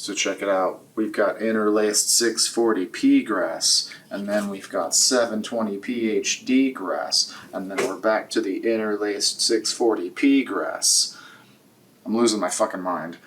So check it out. We've got interlaced 640p grass, and then we've got 720p HD grass, and then we're back to the interlaced 640p grass. I'm losing my fucking mind.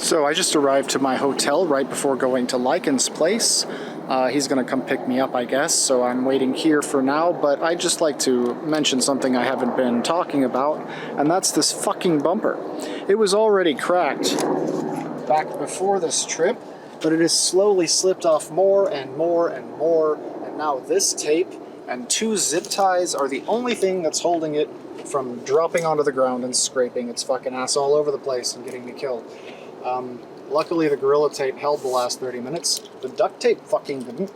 So I just arrived to my hotel right before going to Lycan's place. He's gonna come pick me up, I guess, so I'm waiting here for now, but I'd just like to mention something I haven't been talking about, and that's this fucking bumper. It was already cracked back before this trip, but it has slowly slipped off more and more and more, and now this tape and 2 zip ties are the only thing that's holding it from dropping onto the ground and scraping its fucking ass all over the place and getting me killed. Luckily the Gorilla Tape held the last 30 minutes. The duct tape fucking didn't.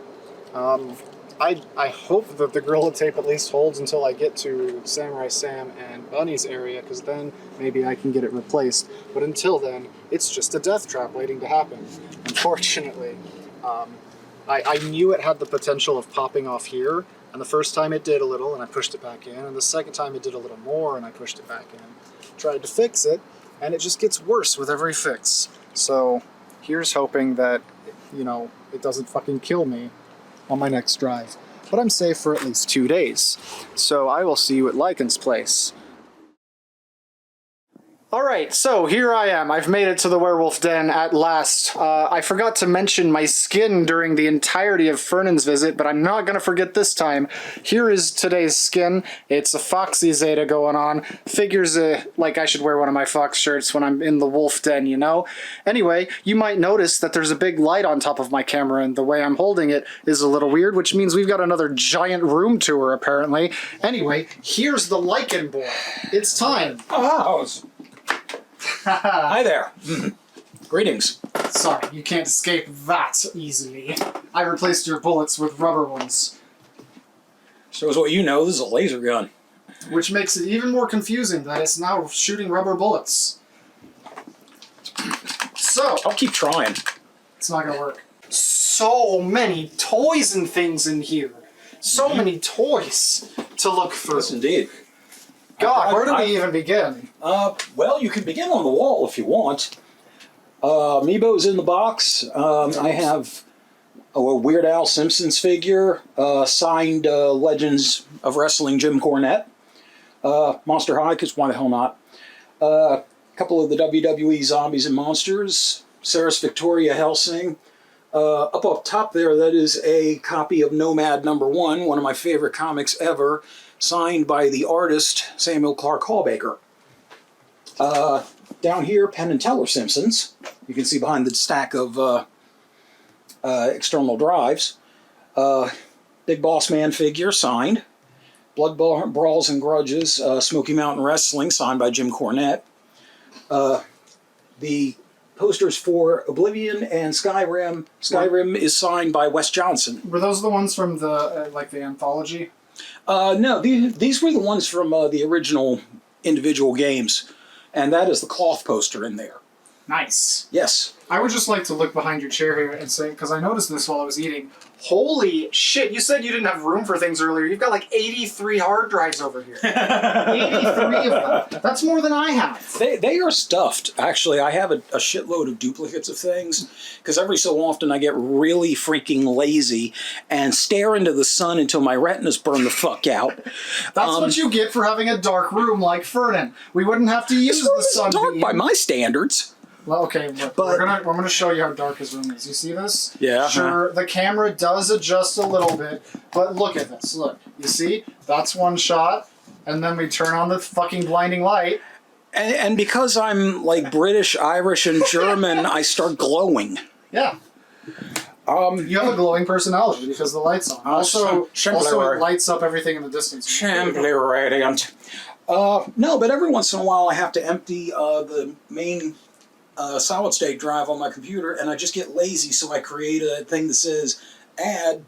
I hope that the Gorilla Tape at least holds until I get to Samurai Sam and Bunny's area, because then maybe I can get it replaced. But until then, it's just a death trap waiting to happen. Unfortunately, I knew it had the potential of popping off here, and the first time it did a little and I pushed it back in, and the second time it did a little more and I pushed it back in. Tried to fix it, and it just gets worse with every fix. So here's hoping that, you know, it doesn't fucking kill me on my next drive. But I'm safe for at least 2 days. So I will see you at Lycan's place. Alright, so here I am. I've made it to the werewolf den at last. I forgot to mention my skin during the entirety of Fernand's visit, but I'm not gonna forget this time. Here is today's skin. It's a foxy Zeta going on. Figures like I should wear one of my fox shirts when I'm in the wolf den, you know? Anyway, you might notice that there's a big light on top of my camera, and the way I'm holding it is a little weird, which means we've got another giant room tour, apparently. Anyway, here's the Lycan board. It's time. Oh, hi there. Greetings. Sorry, you can't escape that easily. I replaced your bullets with rubber ones. Shows what you know, this is a laser gun. Which makes it even more confusing that it's now shooting rubber bullets. So... I'll keep trying. It's not gonna work. So many toys and things in here. So many toys to look through. Yes, indeed. God, where do we even begin? Well, you can begin on the wall if you want. Amiibo's in the box. I have a Weird Al Simpsons figure, signed Legends of Wrestling Jim Cornette, Monster High, because why the hell not? A couple of the WWE Zombies and Monsters, Sarah's Victoria Helsing. Up top there, that is a copy of Nomad #1, one of my favorite comics ever, signed by the artist Samuel Clark Hallbaker. Down here, Penn and Teller Simpsons. You can see behind the stack of external drives. Big Boss Man figure, signed. Blood Brawls and Grudges, Smoky Mountain Wrestling, signed by Jim Cornette. The posters for Oblivion and Skyrim. Skyrim is signed by Wes Johnson. Were those the ones from the, like, the anthology? No, these were the ones from the original individual games, and that is the cloth poster in there. Nice. Yes. I would just like to look behind your chair here and say, because I noticed this while I was eating. Holy shit, you said you didn't have room for things earlier. You've got like 83 hard drives over here. 83 of them. That's more than I have. They are stuffed. Actually, I have a shitload of duplicates of things because every so often I get really freaking lazy and stare into the sun until my retinas burn the fuck out. That's what you get for having a dark room like Fernan. We wouldn't have to use the sun. Dark by my standards. Well, okay, but we're gonna show you how dark his room is. You see this? Yeah. Sure, the camera does adjust a little bit, but look at this. Look, you see? That's one shot, and then we turn on the fucking blinding light. And because I'm like British, Irish, and German, I start glowing. Yeah. You have a glowing personality because the light's on. Also, it lights up everything in the distance. Simply radiant. No, but every once in a while I have to empty the main solid state drive on my computer, and I just get lazy, so I create a thing that says add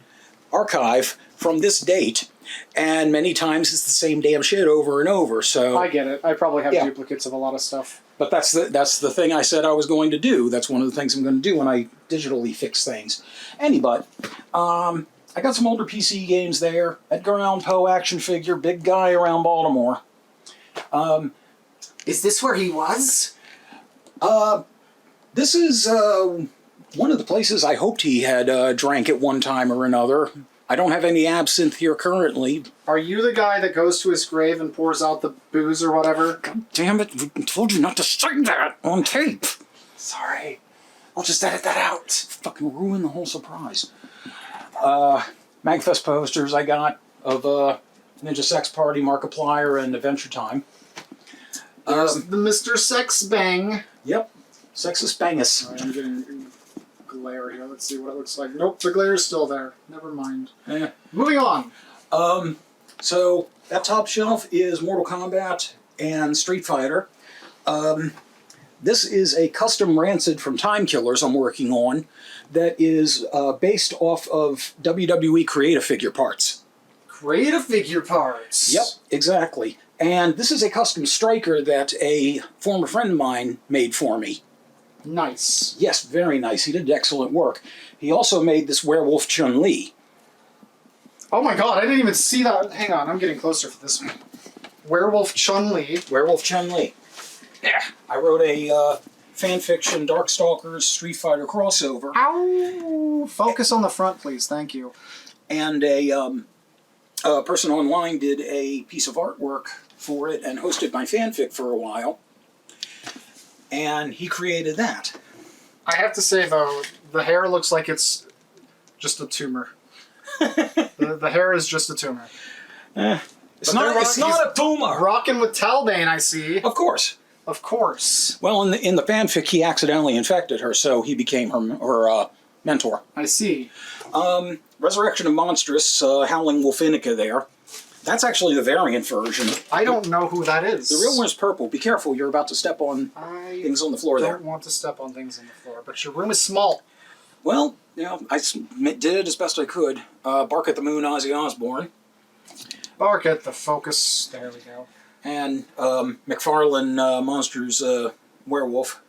archive from this date, and many times it's the same damn shit over and over. So I get it. I probably have duplicates of a lot of stuff. But that's the thing I said I was going to do. That's one of the things I'm going to do when I digitally fix things. But I got some older PC games there. Edgar Allan Poe action figure, big guy around Baltimore. Is this where he was? This is one of the places I hoped he had drank at one time or another. I don't have any absinthe here currently. Are you the guy that goes to his grave and pours out the booze or whatever? God damn it, we told you not to say that on tape. Sorry. I'll just edit that out. Fucking ruin the whole surprise. Magfest posters I got of Ninja Sex Party, Markiplier, and Adventure Time. There's the Mr. Sex Bang. Yep. Sexus Bangus. Right, I'm getting glare here. Let's see what it looks like. Nope, the glare is still there. Never mind. Yeah. Moving on. So that top shelf is Mortal Kombat and Street Fighter. This is a custom Rancid from Time Killers I'm working on that is based off of WWE Create-A-Figure parts. Create-A-Figure parts? Yep, exactly. And this is a custom striker that a former friend of mine made for me. Nice. Yes, very nice. He did excellent work. He also made this werewolf Chun-Li. Oh my god, I didn't even see that. Hang on, I'm getting closer for this one. Werewolf Chun-Li. Werewolf Chun-Li. Yeah. I wrote a fanfiction Darkstalkers Street Fighter crossover. Ow! Focus on the front, please. Thank you. And a person online did a piece of artwork for it and hosted my fanfic for a while. And he created that. I have to say, though, the hair looks like it's just a tumor. the hair is just a tumor. It's not a tumor. Rocking with Talbane, I see. Of course. Of course. Well, in the fanfic, he accidentally infected her, so he became her mentor. I see. Resurrection of Monstrous, Howling Wolfinica there. That's actually the variant version. I don't know who that is. The real one is purple. Be careful, you're about to step on things on the floor there. I don't want to step on things on the floor, but your room is small. Well, I did it as best I could. Bark at the Moon, Ozzy Osbourne. Bark at the focus. There we go. And McFarlane Monsters Werewolf.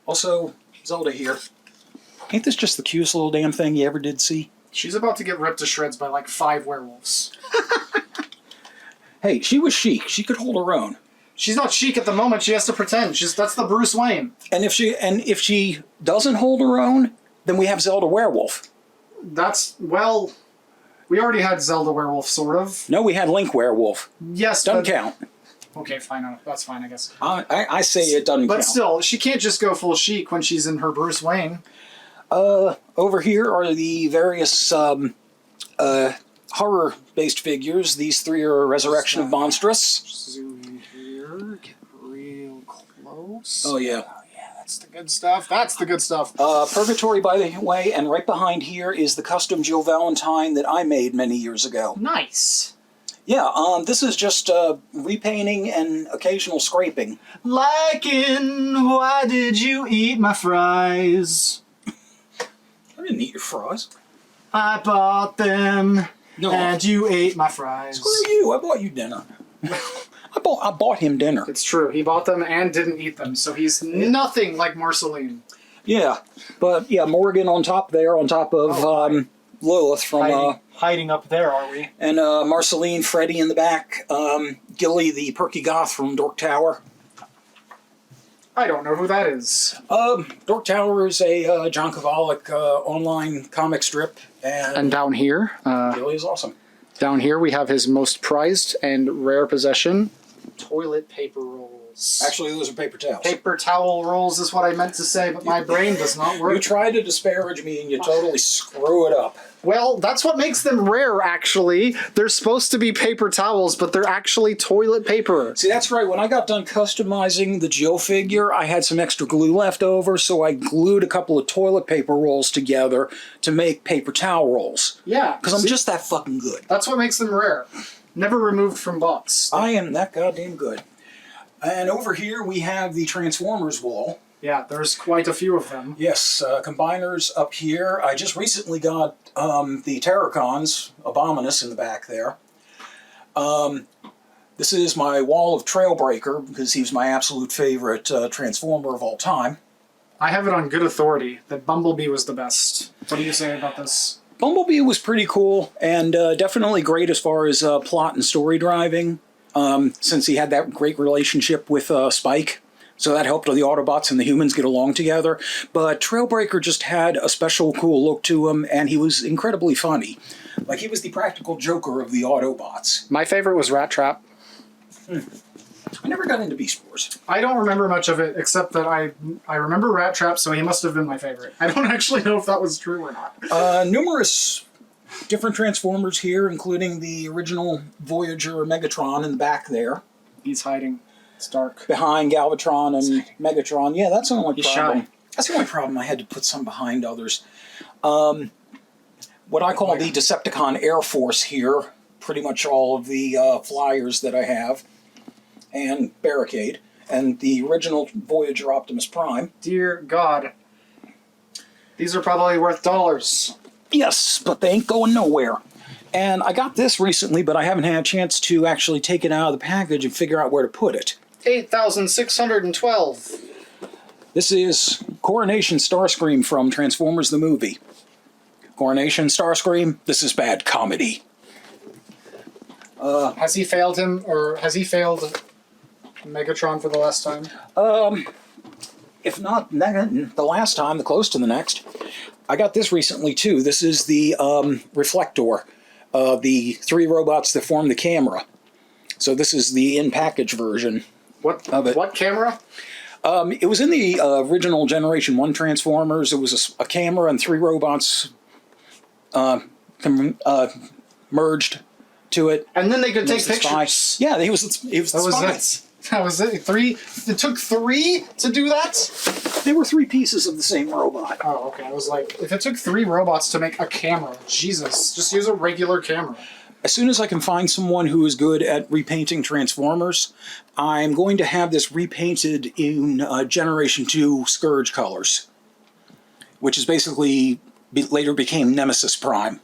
Also, Zelda here. Ain't this just the cutest little damn thing you ever did see? She's about to get ripped to shreds by like 5 werewolves. Hey, she was chic. She could hold her own. She's not chic at the moment. She has to pretend. That's the Bruce Wayne. And if she doesn't hold her own, then we have Zelda Werewolf. Well, we already had Zelda Werewolf, sort of. No, we had Link Werewolf. Yes, doesn't count. Okay, fine. That's fine, I guess. I say it doesn't count. But still, she can't just go full chic when she's in her Bruce Wayne. Over here are the various horror-based figures. These 3 are Resurrection of Monstrous. Zoom in here, get real close. Oh, yeah. Oh, yeah, that's the good stuff. That's the good stuff. Purgatory, by the way, and right behind here is the custom Jill Valentine that I made many years ago. Nice. Yeah, this is just repainting and occasional scraping. Lycan, why did you eat my fries? I didn't eat your fries. I bought them, No. and you ate my fries. Screw you, I bought you dinner. I bought him dinner. It's true. He bought them and didn't eat them, so he's nothing like Marceline. Yeah, but yeah, Morgan on top there, on top of Lilith from hiding up there, are we? and Marceline, Freddy in the back, Gilly the perky goth from Dork Tower. I don't know who that is. Dork Tower is a John Kovalic online comic strip, And down here, Gilly is awesome. down here we have his most prized and rare possession, toilet paper rolls. Actually, those are paper towels. Paper towel rolls is what I meant to say, but my brain does not work. You try to disparage me and you totally screw it up. Well, that's what makes them rare, actually. They're supposed to be paper towels, but they're actually toilet paper. See, that's right. When I got done customizing the Jill figure, I had some extra glue left over, so I glued a couple of toilet paper rolls together to make paper towel rolls. Yeah. Because I'm just that fucking good. That's what makes them rare. Never removed from box. I am that goddamn good. And over here we have the Transformers wall. Yeah, there's quite a few of them. Yes, combiners up here. I just recently got the Terracons, Abominus in the back there. This is my wall of Trailbreaker, because he's my absolute favorite Transformer of all time. I have it on good authority that Bumblebee was the best. What do you say about this? Bumblebee was pretty cool, and definitely great as far as plot and story driving, since he had that great relationship with Spike. So that helped the Autobots and the humans get along together. But Trailbreaker just had a special cool look to him, and he was incredibly funny. Like, he was the practical Joker of the Autobots. My favorite was Rat Trap. I never got into Beast Wars. I don't remember much of it, except that I remember Rat Trap, so he must have been my favorite. I don't actually know if that was true or not. Numerous different Transformers here, including the original Voyager Megatron in the back there. He's hiding. It's dark. Behind Galvatron and Megatron. Yeah, that's the only He's problem. shy. That's the only problem. I had to put some behind others. What I call the Decepticon Air Force here. Pretty much all of the flyers that I have. And Barricade. And the original Voyager Optimus Prime. Dear God. These are probably worth dollars. Yes, but they ain't going nowhere. And I got this recently, but I haven't had a chance to actually take it out of the package and figure out where to put it. 8,612. This is Coronation Starscream from Transformers the Movie. Coronation Starscream, this is bad comedy. Has he failed him, or has he failed Megatron for the last time? If not the last time, the close to the next. I got this recently too. This is the Reflector. The three robots that form the camera. So this is the in-package version of it. What camera? It was in the original Generation 1 Transformers. It was a camera and three robots merged to it. And then they could take It was the spy. pictures. Yeah, he was the spy. That was it. Three? It took three to do that? They were three pieces of the same robot. Oh, okay. I was like, if it took three robots to make a camera, Jesus, just use a regular camera. As soon as I can find someone who is good at repainting Transformers, I'm going to have this repainted in Generation 2 Scourge colors, which is basically later became Nemesis Prime,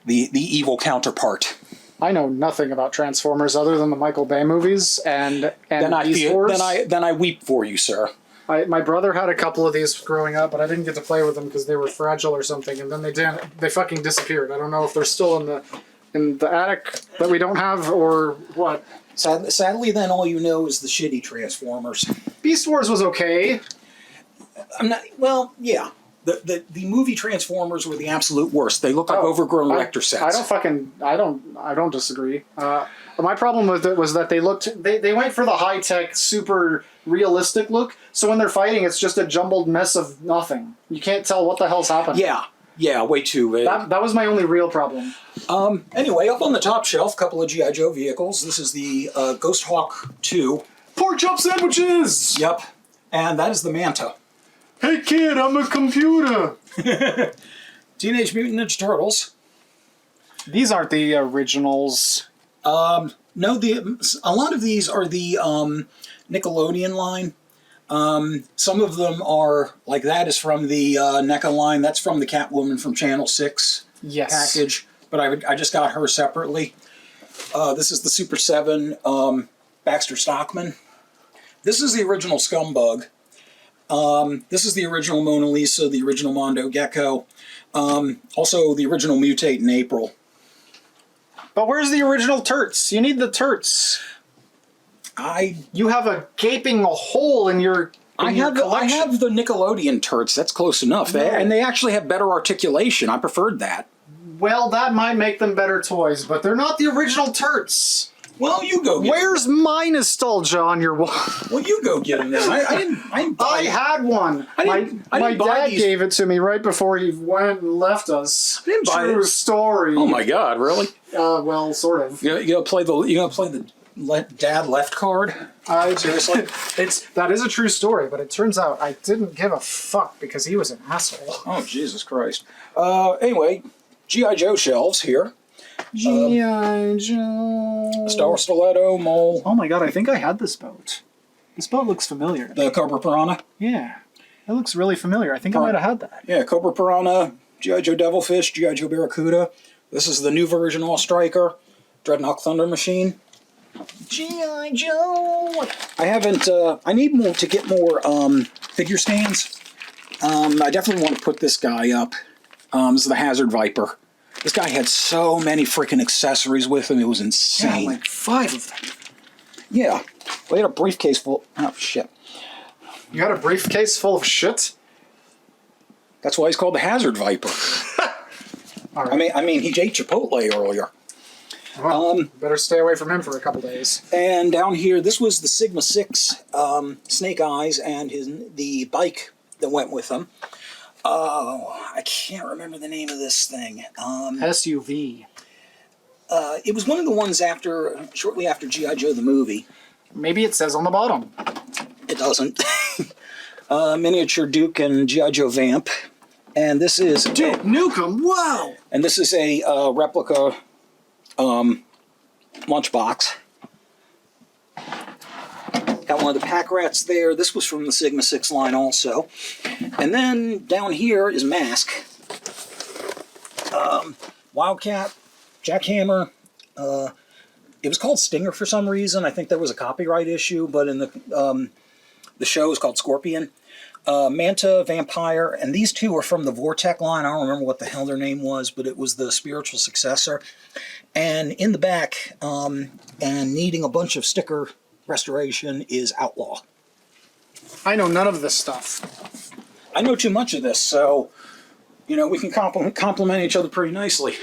the evil counterpart. I know nothing about Transformers other than the Michael Bay movies and Beast Wars. Then I weep for you, sir. My brother had a couple of these growing up, but I didn't get to play with them because they were fragile or something, and then they fucking disappeared. I don't know if they're still in the attic that we don't have or what. Sadly, then all you know is the shitty Transformers. Beast Wars was okay. I'm not. Well, yeah. The movie Transformers were the absolute worst. They look like overgrown Rector sets. I don't disagree. My problem with it was that they went for the high tech, super realistic look. So when they're fighting, it's just a jumbled mess of nothing. You can't tell what the hell's happening. Yeah, way too. That was my only real problem. Anyway, up on the top shelf, a couple of G.I. Joe vehicles. This is the Ghost Hawk 2. Pork chop sandwiches! Yep. And that is the Manta. Hey kid, I'm a computer! Teenage Mutant Ninja Turtles. These aren't the originals. No, a lot of these are the Nickelodeon line. Some of them are, like that is from the NECA line. That's from the Catwoman from Channel 6 package. But I just got her separately. This is the Super 7 Baxter Stockman. This is the original Scumbug. This is the original Mona Lisa, the original Mondo Gecko. Also the original Mutate in April. But where's the original Turts? You need the Turts. You have a gaping hole in your collection. I have the Nickelodeon Turts. That's close enough. No. And they actually have better articulation. I preferred that. Well, that might make them better toys, but they're not the original Turts. Well, you go get Where's my nostalgia on your wall? Well, you go get them then. I didn't buy I it. had one. I didn't My buy dad these. gave it to me right before he went and left us. I didn't buy True it. story. Oh my God, really? Well, sort of. You gonna play the dad left card? Seriously? That is a true story, but it turns out I didn't give a fuck because he was an asshole. Oh, Jesus Christ. Anyway, G.I. Joe shelves here. G.I. Joe. Star Stiletto, Mole. Oh my God, I think I had this boat. This boat looks familiar. The Cobra Piranha. Yeah. It looks really familiar. I think I might have had that. Yeah, Cobra Piranha, G.I. Joe Devilfish, G.I. Joe Barracuda. This is the new version All Striker. Dreadnought Thunder Machine. G.I. Joe! I haven't, I need more to get more figure stands. I definitely want to put this guy up. This is the Hazard Viper. This guy had so many freaking accessories with him, it was insane. Yeah, like 5 of them. Yeah. Well, he had a briefcase full. Oh, shit. You had a briefcase full of shit? That's why he's called the Hazard Viper. All right. I mean, he ate Chipotle earlier. Well, better stay away from him for a couple days. And down here, this was the Sigma 6 Snake Eyes and the bike that went with them. Oh, I can't remember the name of this thing. SUV. It was one of the ones shortly after G.I. Joe the movie. Maybe it says on the bottom. It doesn't. Miniature Duke and G.I. Joe Vamp. And this is... Duke Nukem, wow! And this is a replica lunchbox. Got one of the pack rats there. This was from the Sigma 6 line also. And then down here is Mask. Wildcat, Jackhammer. It was called Stinger for some reason. I think there was a copyright issue, but in the show is called Scorpion. Manta, Vampire, and these two are from the Vortec line. I don't remember what the hell their name was, but it was the spiritual successor. And in the back, and needing a bunch of sticker restoration, is Outlaw. I know none of this stuff. I know too much of this, so, we can complement each other pretty nicely.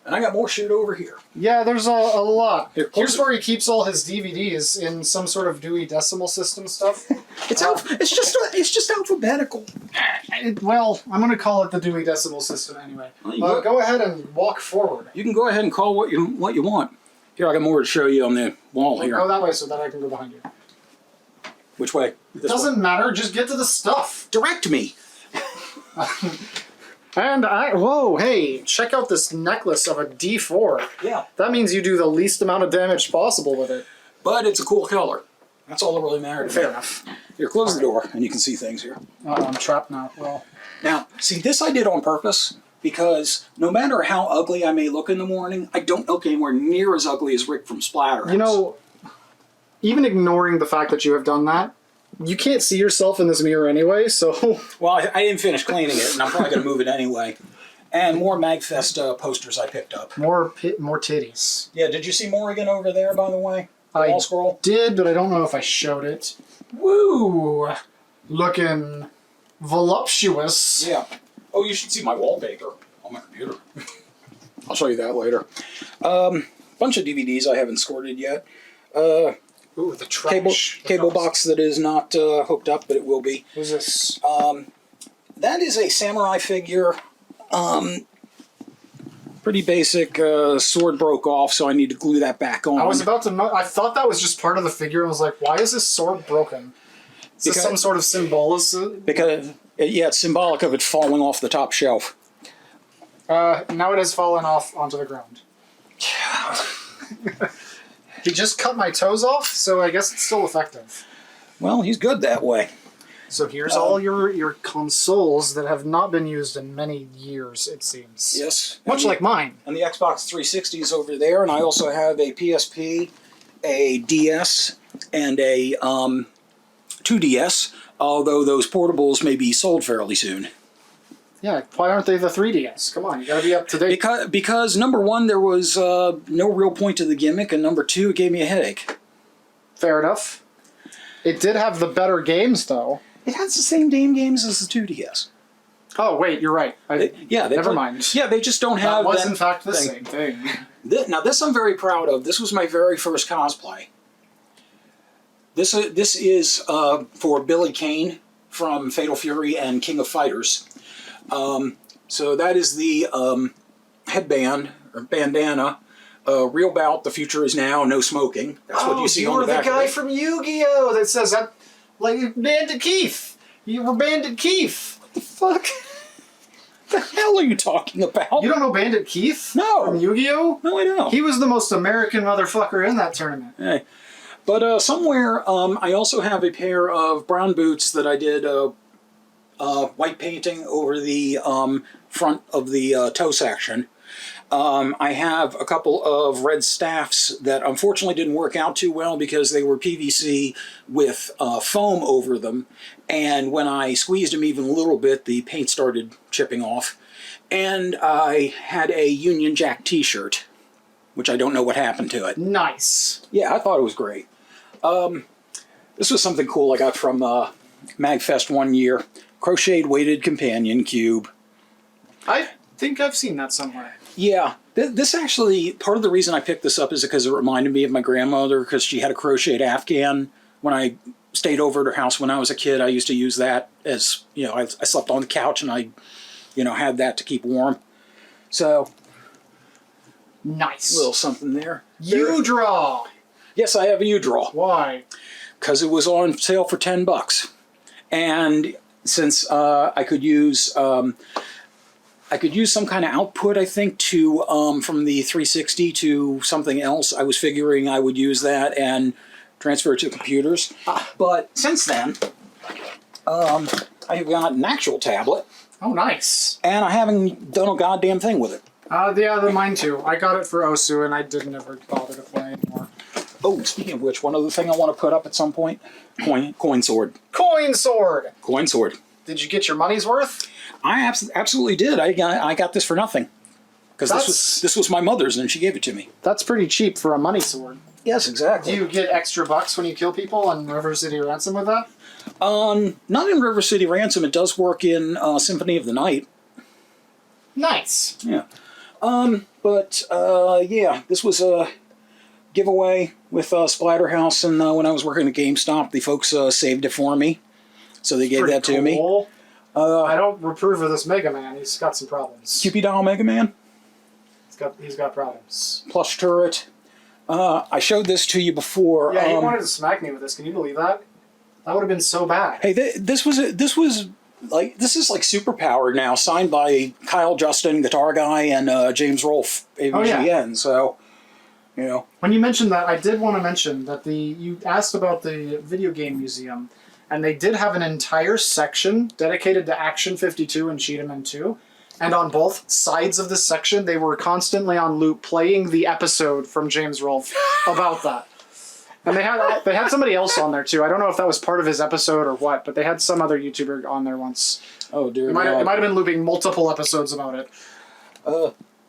And I got more shit over here. Yeah, there's a lot. Here's where he keeps all his DVDs in some sort of Dewey Decimal System stuff. It's just alphabetical. Well, I'm going to call it the Dewey Decimal System anyway. Well, go ahead and walk forward. You can go ahead and call what you want. Here, I got more to show you on the wall here. Go that way so that I can go behind you. Which way? It doesn't matter. Just get to the stuff. Direct me. And whoa, hey, check out this necklace of a D4. Yeah. That means you do the least amount of damage possible with it. But it's a cool color. That's all that really matters. Fair enough. Here, close the door and you can see things here. I'm trapped now. Well, now, see, this I did on purpose because no matter how ugly I may look in the morning, I don't look anywhere near as ugly as Rick from Splatterhouse. Even ignoring the fact that you have done that, you can't see yourself in this mirror anyway, so... Well, I didn't finish cleaning it, and I'm probably going to move it anyway. And more MagFest posters I picked up. More titties. Yeah, did you see Morrigan over there, by the way? I Wall scroll? did, but I don't know if I showed it. Woo! Looking voluptuous. Yeah. Oh, you should see my wallpaper on my computer. I'll show you that later. Bunch of DVDs I haven't scored yet. Ooh, the trash. Cable box that is not hooked up, but it will be. Who's this? That is a samurai figure. Pretty basic. Sword broke off, so I need to glue that back on. I was about to... I thought that was just part of the figure. I was like, why is this sword broken? Is this some sort of symbolism? Because, it's symbolic of it falling off the top shelf. Now it has fallen off onto the ground. He just cut my toes off, so I guess it's still effective. Well, he's good that way. So here's all your consoles that have not been used in many years, it seems. Yes. Much like mine. And the Xbox 360 is over there, and I also have a PSP, a DS, and a 2DS, although those portables may be sold fairly soon. Yeah, why aren't they the 3DS? Come on, you gotta be up to date. Because number one, there was no real point to the gimmick, and number two, it gave me a headache. Fair enough. It did have the better games, though. It has the same damn games as the 2DS. Oh, wait, you're right. Never mind. Yeah, they just don't have that was, in fact, the same thing. Now, this I'm very proud of. This was my very first cosplay. This is for Billy Kane from Fatal Fury and King of Fighters. So that is the headband, or bandana. Real bout, the future is now, no smoking. That's what you see on the back. You were the guy from Yu-Gi-Oh! That says that, like, Bandit Keith. You were Bandit Keith. What the fuck? The hell are you talking about? You don't know Bandit Keith? No. From Yu-Gi-Oh? No, I don't. He was the most American motherfucker in that tournament. Hey. But somewhere, I also have a pair of brown boots that I did white painting over the front of the toe section. I have a couple of red staffs that unfortunately didn't work out too well because they were PVC with foam over them. And when I squeezed them even a little bit, the paint started chipping off. And I had a Union Jack t-shirt, which I don't know what happened to it. Nice. Yeah, I thought it was great. This was something cool I got from MagFest one year. Crocheted weighted companion cube. I think I've seen that somewhere. Yeah, this actually, part of the reason I picked this up is because it reminded me of my grandmother, because she had a crocheted Afghan. When I stayed over at her house when I was a kid, I used to use that as, I slept on the couch and I, had that to keep warm. So, nice. A little something there. You draw. Yes, I have a U-Draw. Why? Because it was on sale for $10. And since I could use some kind of output, I think, to from the 360 to something else. I was figuring I would use that and transfer it to computers. But since then, I've got an actual tablet. Oh, nice. And I haven't done a goddamn thing with it. Yeah, mine too. I got it for Osu, and I didn't ever bother to play anymore. Oh, speaking of which, one other thing I want to put up at some point. Coin sword. Coin sword! Coin sword. Did you get your money's worth? I absolutely did. I got this for nothing. Because this was my mother's and she gave it to me. That's pretty cheap for a money sword. Yes, exactly. Do you get extra bucks when you kill people on River City Ransom with that? Not in River City Ransom. It does work in Symphony of the Night. Nice. Yeah. Yeah, this was a giveaway with Splatterhouse, and when I was working at GameStop, the folks saved it for me. So they gave that to me. I don't approve of this Mega Man. He's got some problems. Cupid Doll Mega Man. He's got problems. Plush turret. I showed this to you before. Yeah, you wanted to smack me with this. Can you believe that? That would have been so bad. Hey, this is like superpowered now, signed by Kyle Justin, Guitar Guy, and James Rolfe, AVGN. Oh, yeah. So, When you mentioned that, I did want to mention that you asked about the video game museum, and they did have an entire section dedicated to Action 52 and Cheetah 2. And on both sides of this section, they were constantly on loop playing the episode from James Rolfe about that. And they had somebody else on there too. I don't know if that was part of his episode or what, but they had some other YouTuber on there once. Oh dear. It might have been looping multiple episodes about it.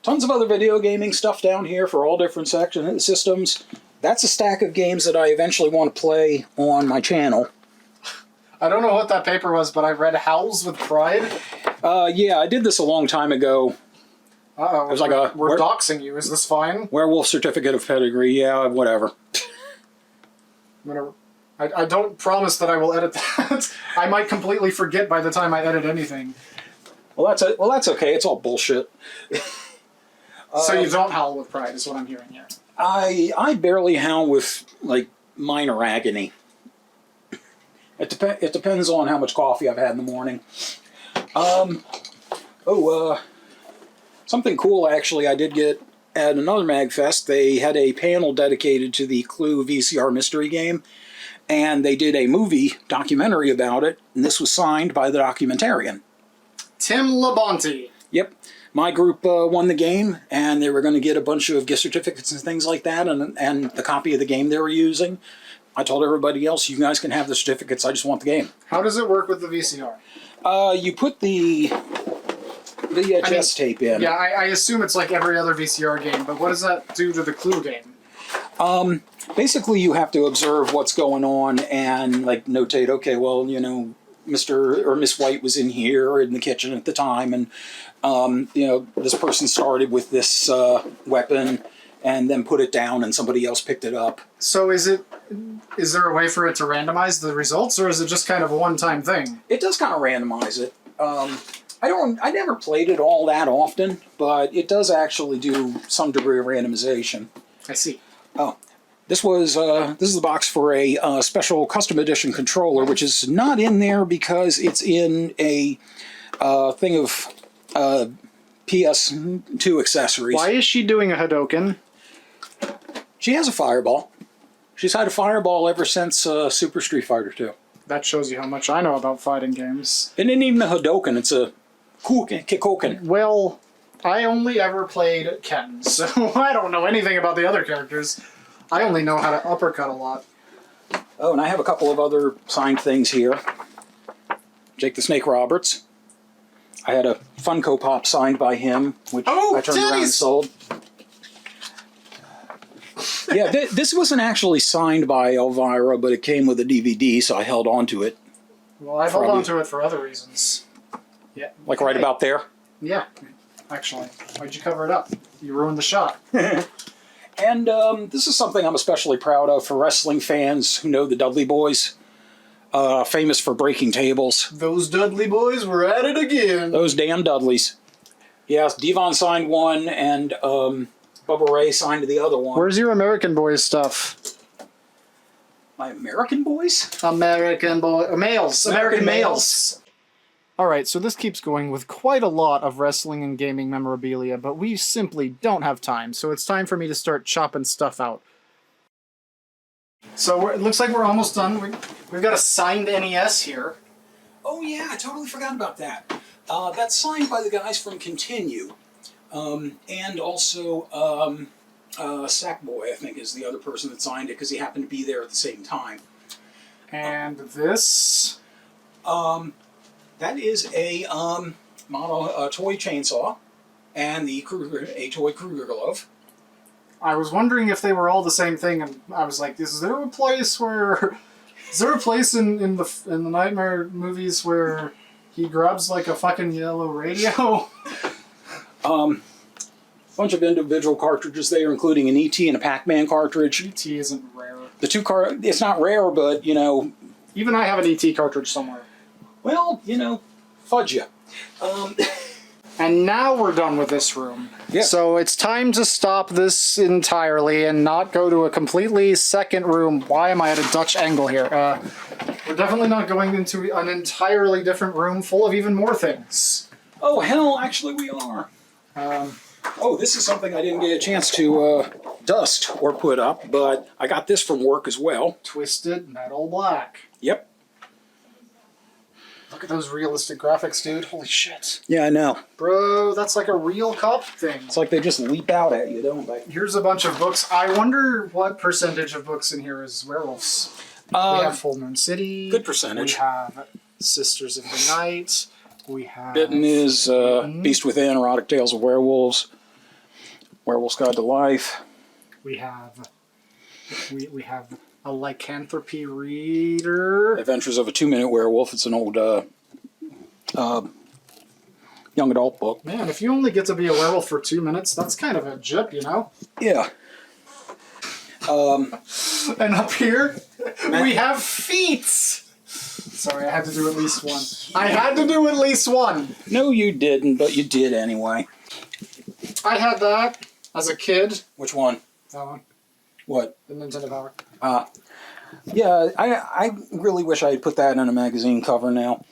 Tons of other video gaming stuff down here for all different sections and systems. That's a stack of games that I eventually want to play on my channel. I don't know what that paper was, but I read Howls with Pride. Yeah, I did this a long time ago. Uh-oh. It was like we're doxing you. Is this fine? Werewolf certificate of pedigree. Yeah, whatever. I don't promise that I will edit that. I might completely forget by the time I edit anything. Well, that's okay. It's all bullshit. So you don't howl with pride, is what I'm hearing here. I barely howl with like minor agony. It depends on how much coffee I've had in the morning. Something cool actually I did get at another MagFest. They had a panel dedicated to the Clue VCR mystery game, and they did a movie documentary about it, and this was signed by the documentarian. Tim Labonte. Yep. My group won the game, and they were going to get a bunch of gift certificates and things like that, and the copy of the game they were using. I told everybody else, you guys can have the certificates, I just want the game. How does it work with the VCR? You put the VHS tape in. Yeah, I assume it's like every other VCR game, but what does that do to the Clue game? Basically, you have to observe what's going on and like notate, okay, well, you know, Mr. or Miss White was in here in the kitchen at the time, and you know, this person started with this weapon and then put it down and somebody else picked it up. So is there a way for it to randomize the results, or is it just kind of a one-time thing? It does kind of randomize it. I never played it all that often, but it does actually do some degree of randomization. I see. Oh, this is the box for a special custom edition controller, which is not in there because it's in a thing of PS2 accessories. Why is she doing a Hadoken? She has a fireball. She's had a fireball ever since Super Street Fighter 2. That shows you how much I know about fighting games. It isn't even a Hadoken, it's a Kikoken. Well, I only ever played Ken, so I don't know anything about the other characters. I only know how to uppercut a lot. Oh, and I have a couple of other signed things here. Jake the Snake Roberts. I had a Funko Pop signed by him, which I turned around and sold. Yeah, this wasn't actually signed by Elvira, but it came with a DVD, so I held on to it. Well, I held on to it for other reasons. Yeah. Like right about there? Yeah, actually. Why'd you cover it up? You ruined the shot. And this is something I'm especially proud of for wrestling fans who know the Dudley Boys. Famous for breaking tables. Those Dudley boys were at it again. Those damn Dudleys. Yes, Devon signed one, and Bubba Ray signed the other one. Where's your American Boys stuff? My American Boys? American males. American males. Alright, so this keeps going with quite a lot of wrestling and gaming memorabilia, but we simply don't have time, so it's time for me to start chopping stuff out. So it looks like we're almost done. We've got a signed NES here. Oh yeah, I totally forgot about that. That's signed by the guys from Continue. And also Sackboy, I think, is the other person that signed it because he happened to be there at the same time. And this? That is a toy chainsaw and a toy Kruger glove. I was wondering if they were all the same thing, and I was like, is there a place in the Nightmare movies where he grabs like a fucking yellow radio? Bunch of individual cartridges there, including an E.T. and a Pac-Man cartridge. E.T. isn't rare. It's not rare, but, you know... Even I have an E.T. cartridge somewhere. Well, you know, fudge ya. And now we're done with this room. Yeah. So it's time to stop this entirely and not go to a completely second room. Why am I at a Dutch angle here? We're definitely not going into an entirely different room full of even more things. Oh, hell, actually we are. Oh, this is something I didn't get a chance to dust or put up, but I got this from work as well. Twisted Metal Black. Yep. Look at those realistic graphics, dude. Holy shit. Yeah, I know. Bro, that's like a real cop thing. It's like they just leap out at you, don't they? Here's a bunch of books. I wonder what percentage of books in here is werewolves. We have Full Moon City. Good percentage. We have Sisters of the Night. We have... Bitten is Beast Within, Erotic Tales of Werewolves. Werewolf's Guide to Life. We have a lycanthropy reader. Adventures of a 2-Minute Werewolf. It's an old young adult book. Man, if you only get to be a werewolf for 2 minutes, that's kind of a jip, you know? Yeah. And up here, we have feet! Sorry, I had to do at least one. I had to do at least one! No, you didn't, but you did anyway. I had that as a kid. Which one? That one. What? The Nintendo Power. Yeah, I really wish I had put that in a magazine cover now.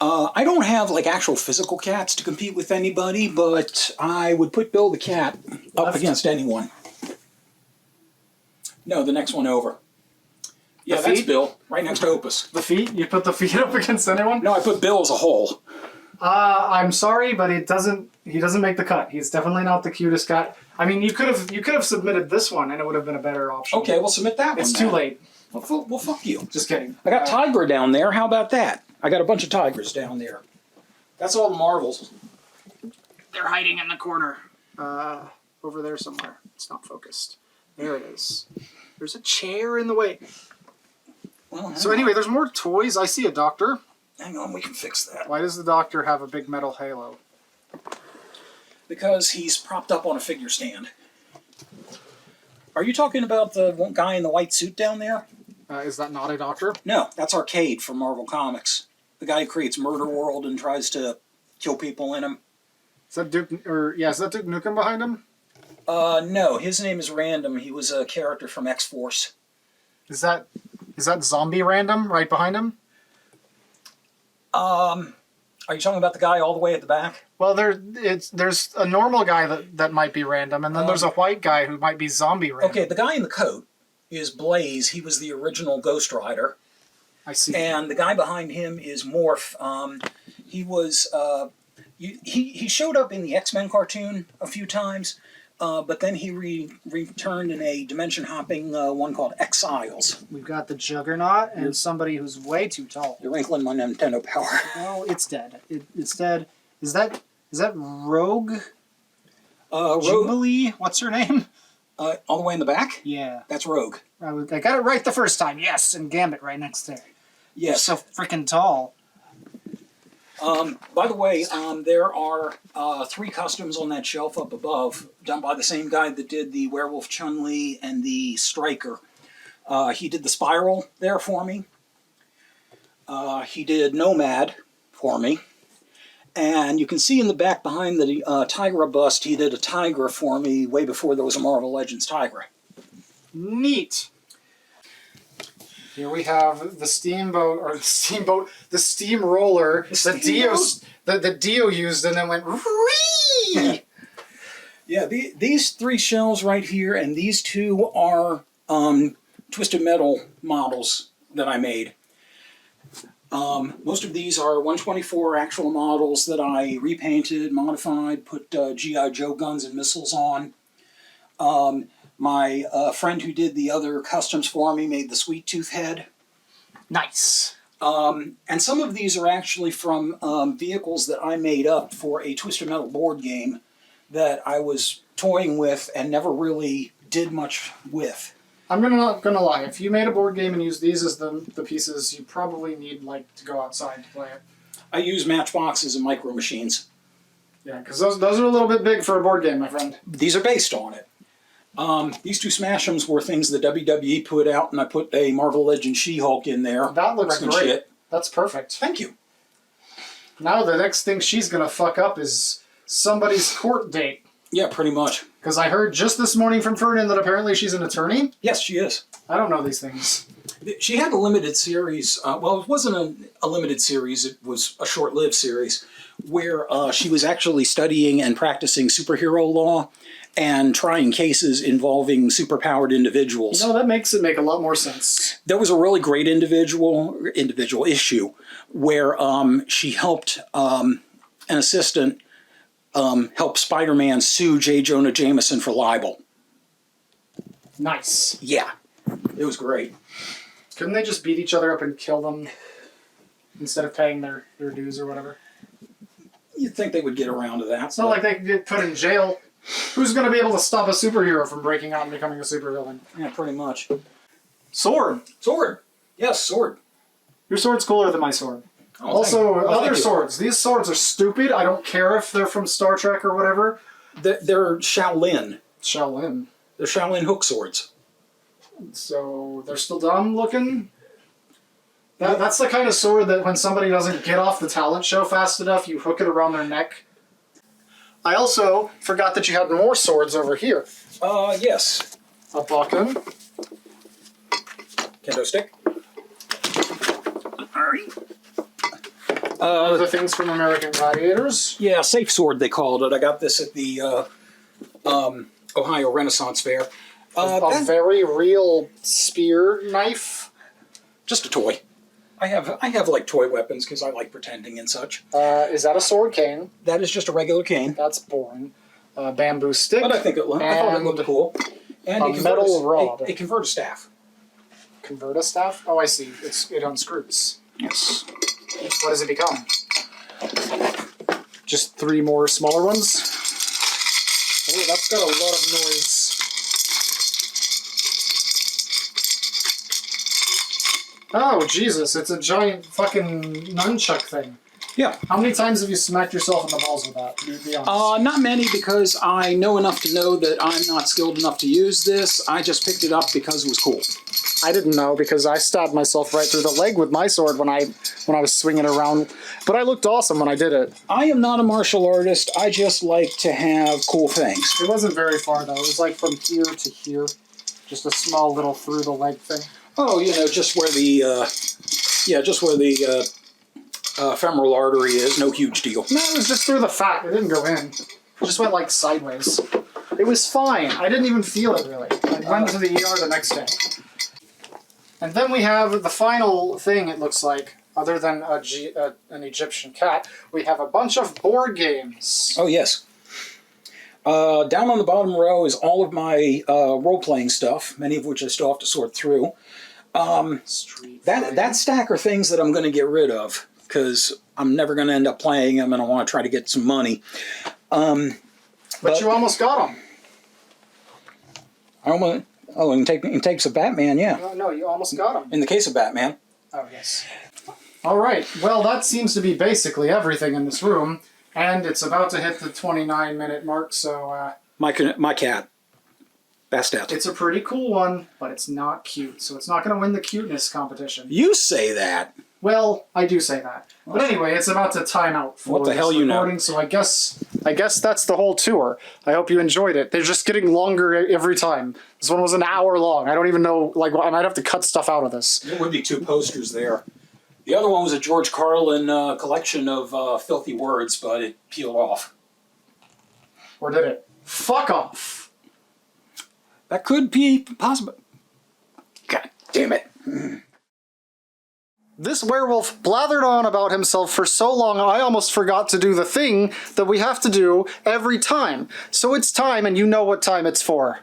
I don't have like actual physical cats to compete with anybody, but I would put Bill the cat up against anyone. No, the next one over. Yeah, that's Bill, right next to Opus. The feet? You put the feet up against anyone? No, I put Bill as a whole. I'm sorry, but he doesn't make the cut. He's definitely not the cutest guy. I mean, you could have submitted this one, and it would have been a better option. Okay, we'll submit that one. It's too late. Well, fuck you. Just kidding. I got Tiger down there. How about that? I got a bunch of tigers down there. That's all the Marvels. They're hiding in the corner. Over there somewhere. It's not focused. There it is. There's a chair in the way. Well, So anyway, there's more toys. I see a doctor. Hang on, we can fix that. Why does the doctor have a big metal halo? Because he's propped up on a figure stand. Are you talking about the one guy in the white suit down there? Is that not a doctor? No, that's Arcade from Marvel Comics. The guy who creates Murder World and tries to kill people in him. Is that Duke? Is that Duke Nukem behind him? No, his name is Random. He was a character from X-Force. Is that Zombie Random right behind him? Are you talking about the guy all the way at the back? Well, there's a normal guy that might be random, and then there's a white guy who might be zombie random. Okay, the guy in the coat is Blaze. He was the original Ghost Rider. I see. And the guy behind him is Morph. He was he showed up in the X-Men cartoon a few times, but then he returned in a dimension-hopping one called Exiles. We've got the Juggernaut and somebody who's way too tall. You're wrinkling my Nintendo power. No, it's dead. It's dead. Is that Rogue? Rogue. Jubilee? What's her name? All the way in the back? Yeah. That's Rogue. I got it right the first time. Yes, and Gambit right next there. Yes. So freaking tall. By the way, there are 3 costumes on that shelf up above, done by the same guy that did the Werewolf Chun-Li and the Striker. He did the Spiral there for me. He did Nomad for me. And you can see in the back behind the Tigra bust, he did a Tigra for me way before there was a Marvel Legends Tigra. Neat. Here we have the steamroller that Dio used and then went whee! Yeah, these 3 shelves right here and these 2 are Twisted Metal models that I made. Most of these are 124 actual models that I repainted, modified, put G.I. Joe guns and missiles on. My friend who did the other customs for me made the Sweet Tooth head. Nice. And some of these are actually from vehicles that I made up for a Twisted Metal board game that I was toying with and never really did much with. I'm not gonna lie. If you made a board game and used these as the pieces, you probably need to go outside to play it. I use matchboxes and micro machines. Yeah, because those are a little bit big for a board game, my friend. These are based on it. These 2 Smash-ems were things the WWE put out, and I put a Marvel Legends She-Hulk in there. That looks great. Shit. That's perfect. Thank you. Now the next thing she's gonna fuck up is somebody's court date. Yeah, pretty much. Because I heard just this morning from Fernan that apparently she's an attorney. Yes, she is. I don't know these things. She had a limited series. Well, it wasn't a limited series. It was a short-lived series where she was actually studying and practicing superhero law and trying cases involving superpowered individuals. You know, that makes it make a lot more sense. There was a really great individual issue where she helped an assistant help Spider-Man sue J. Jonah Jameson for libel. Nice. Yeah, it was great. Couldn't they just beat each other up and kill them instead of paying their dues or whatever? You'd think they would get around to that. It's not like they could get put in jail. Who's going to be able to stop a superhero from breaking out and becoming a supervillain? Yeah, pretty much. Sword. Sword. Yes, sword. Your sword's cooler than my sword. Oh, also, thank other you. swords. These swords are stupid. I don't care if they're from Star Trek or whatever. They're Shaolin. Shaolin. They're Shaolin hook swords. So they're still dumb looking? That's the kind of sword that when somebody doesn't get off the talent show fast enough, you hook it around their neck. I also forgot that you had more swords over here. Yes. A Bakken. Kendo stick. Alright. Other things from American Gladiators. Yeah, safe sword they called it. I got this at the Ohio Renaissance Fair. A very real spear knife. Just a toy. I have like toy weapons because I like pretending and such. Is that a sword cane? That is just a regular cane. That's boring. Bamboo stick. But I thought it looked cool. And a metal rod. A converter staff. Converter staff? Oh, I see. It unscrews. Yes. What does it become? Just 3 more smaller ones? Oh, that's got a lot of noise. Oh, Jesus, it's a giant fucking nunchuck thing. Yeah. How many times have you smacked yourself in the balls with that? Be honest. Not many, because I know enough to know that I'm not skilled enough to use this. I just picked it up because it was cool. I didn't know, because I stabbed myself right through the leg with my sword when I was swinging it around. But I looked awesome when I did it. I am not a martial artist. I just like to have cool things. It wasn't very far, though. It was like from here to here. Just a small little through the leg thing. Oh, just where the femoral artery is. No huge deal. No, it was just through the fat. It didn't go in. It just went like sideways. It was fine. I didn't even feel it really. I went to the ER the next day. And then we have the final thing, it looks like, other than an Egyptian cat. We have a bunch of board games. Oh, yes. Down on the bottom row is all of my role-playing stuff, many of which I still have to sort through. That stack are things that I'm going to get rid of, because I'm never going to end up playing them, and I want to try to get some money. But you almost got them. In takes of Batman, yeah. No, you almost got them. In the case of Batman. Oh, yes. All right. Well, that seems to be basically everything in this room, and it's about to hit the 29-minute mark, so... My cat. Bastet. It's a pretty cool one, but it's not cute, so it's not going to win the cuteness competition. You say that. Well, I do say that. But anyway, it's about to time out for what the hell you know? So I guess that's the whole tour. I hope you enjoyed it. They're just getting longer every time. This one was an hour long. I don't even know, like, I might have to cut stuff out of this. There would be 2 posters there. The other one was a George Carlin collection of filthy words, but it peeled off. Or did it? Fuck off! That could be possible. God damn it. This werewolf blathered on about himself for so long I almost forgot to do the thing that we have to do every time. So it's time, and you know what time it's for.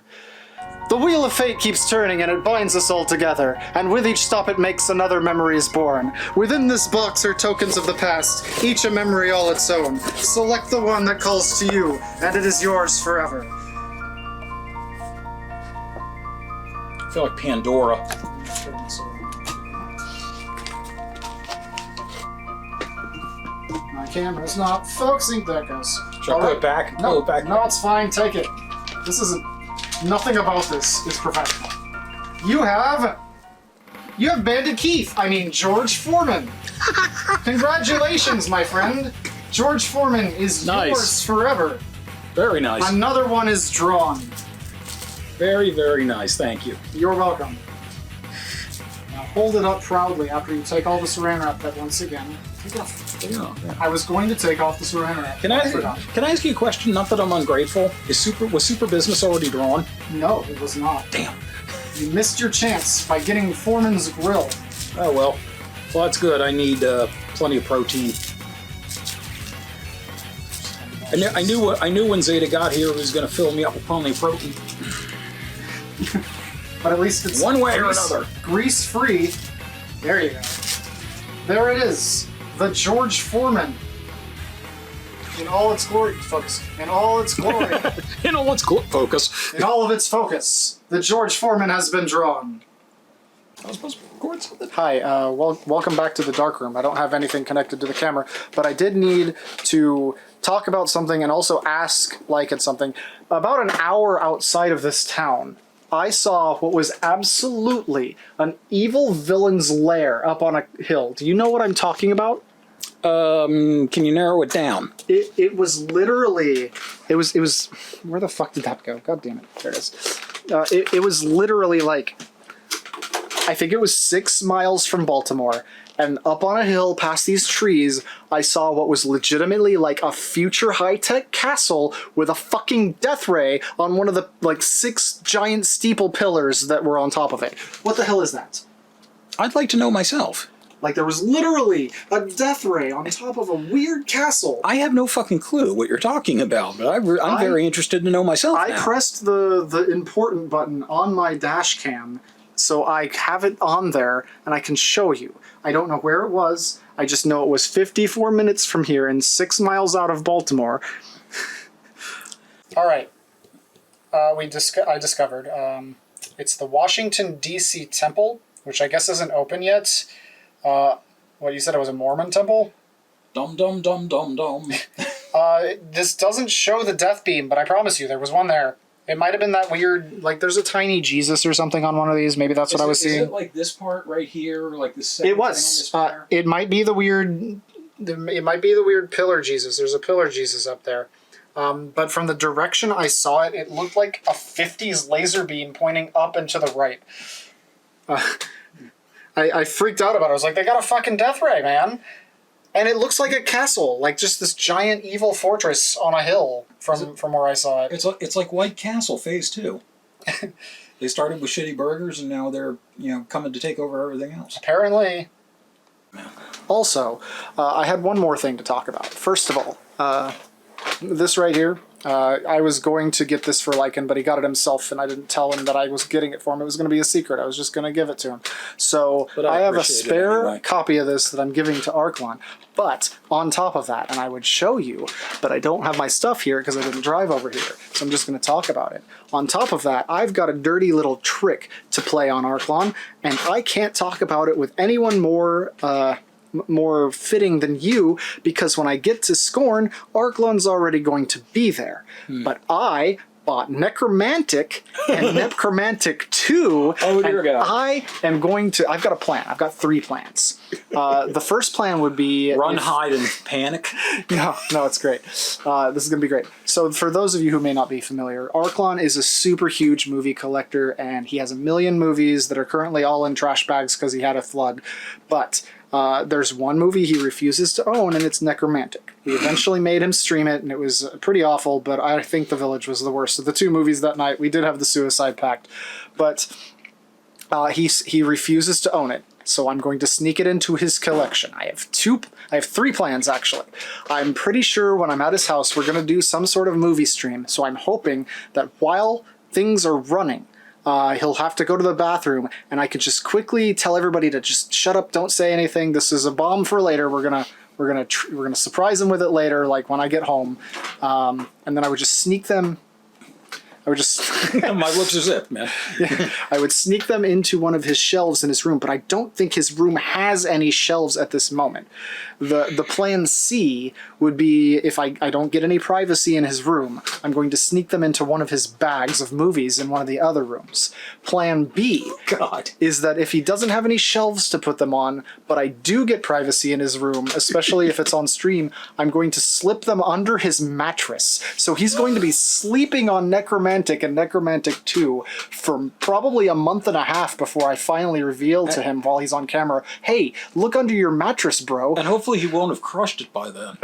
The wheel of fate keeps turning and it binds us all together, and with each stop it makes another memory is born. Within this box are tokens of the past, each a memory all its own. Select the one that calls to you, and it is yours forever. I feel like Pandora. My camera's not focusing. There it goes. Should I pull it back? No, Pull it back. no, it's fine. Take it. This isn't... Nothing about this is professional. You have Bandit Keith. I mean, George Foreman. Congratulations, my friend. George Foreman is yours forever. Very nice. Another one is drawn. Very, very nice. Thank you. You're welcome. Now hold it up proudly after you take all the saran wrap that once again. Take it off. Yeah. I was going to take off the saran wrap. Can I ask you a question? Not that I'm ungrateful. Was Super Business already drawn? No, it was not. Damn. You missed your chance by getting Foreman's Grill. Oh well. Well, that's good. I need plenty of protein. I knew when Zeta got here, it was going to fill me up with plenty of protein. But at least it's one way or another. Grease-free. There you go. There it is. The George Foreman. In all its glory. Focus. In all its glory. In all its focus. In all of its focus. The George Foreman has been drawn. I was supposed to record something. Hi, welcome back to the dark room. I don't have anything connected to the camera, but I did need to talk about something and also ask Lycan something. About an hour outside of this town, I saw what was absolutely an evil villain's lair up on a hill. Do you know what I'm talking about? Can you narrow it down? It was literally, it was, where the fuck did that go? God damn it, there it is. It was literally like, I think it was 6 miles from Baltimore, and up on a hill past these trees, I saw what was legitimately like a future high-tech castle with a fucking death ray on one of the like 6 giant steeple pillars that were on top of it. What the hell is that? I'd like to know myself. Like, there was literally a death ray on top of a weird castle. I have no fucking clue what you're talking about, but I'm very interested to know myself I now. pressed the important button on my dash cam, so I have it on there, and I can show you. I don't know where it was. I just know it was 54 minutes from here and 6 miles out of Baltimore. All right. I discovered. It's the Washington, D.C. temple, which I guess isn't open yet. What, you said it was a Mormon temple? Dum dum dum dum dum. This doesn't show the death beam, but I promise you there was one there. It might have been that weird, like there's a tiny Jesus or something on one of these. Maybe that's what I was seeing. Is it like this part right here, like the second It was. It might be the weird. It might be the weird pillar Jesus. There's a pillar Jesus up there. But from the direction I saw it, it looked like a 50s laser beam pointing up and to the right. I freaked out about it. I was like, they got a fucking death ray, man. And it looks like a castle, like just this giant evil fortress on a hill from where I saw it. It's like White Castle Phase 2. They started with shitty burgers, and now they're coming to take over everything else. Apparently. Also, I had one more thing to talk about. First of all, this right here. I was going to get this for Lycan, but he got it himself, and I didn't tell him that I was getting it for him. It was going to be a secret. I was just going to give it to him. So I have a spare copy of this that I'm giving to Arklon. But on top of that, and I would show you, but I don't have my stuff here because I didn't drive over here. So I'm just going to talk about it. On top of that, I've got a dirty little trick to play on Arklon, and I can't talk about it with anyone more fitting than you, because when I get to Scorn, Arklon's already going to be there. But I bought Necromantic and Necromantic 2. Oh, dear God. I am going to... I've got a plan. I've got 3 plans. The first plan would be... Run, hide, and panic. No, it's great. This is going to be great. So for those of you who may not be familiar, Arklon is a super huge movie collector, and he has 1 million movies that are currently all in trash bags because he had a flood. But... there's one movie he refuses to own, and it's Necromantic. We eventually made him stream it, and it was pretty awful, but I think The Village was the worst of the 2 movies that night. We did have the Suicide Pact, but he refuses to own it, so I'm going to sneak it into his collection. I have 3 plans, actually. I'm pretty sure when I'm at his house, we're going to do some sort of movie stream, so I'm hoping that while things are running, he'll have to go to the bathroom, and I could just quickly tell everybody to just shut up, don't say anything. This is a bomb for later. We're gonna surprise him with it later, like when I get home. And then I would just sneak them. My lips are zipped, man. Yeah, I would sneak them into one of his shelves in his room, but I don't think his room has any shelves at this moment. The plan C would be, if I don't get any privacy in his room, I'm going to sneak them into one of his bags of movies in one of the other rooms. Plan B is that if he doesn't have any shelves to put them on, but I do get privacy in his room, especially if it's on stream, I'm going to slip them under his mattress. So he's going to be sleeping on Necromantic and Necromantic 2 for probably a month and a half before I finally reveal to him while he's on camera, hey, look under your mattress, bro. And hopefully he won't have crushed it by then.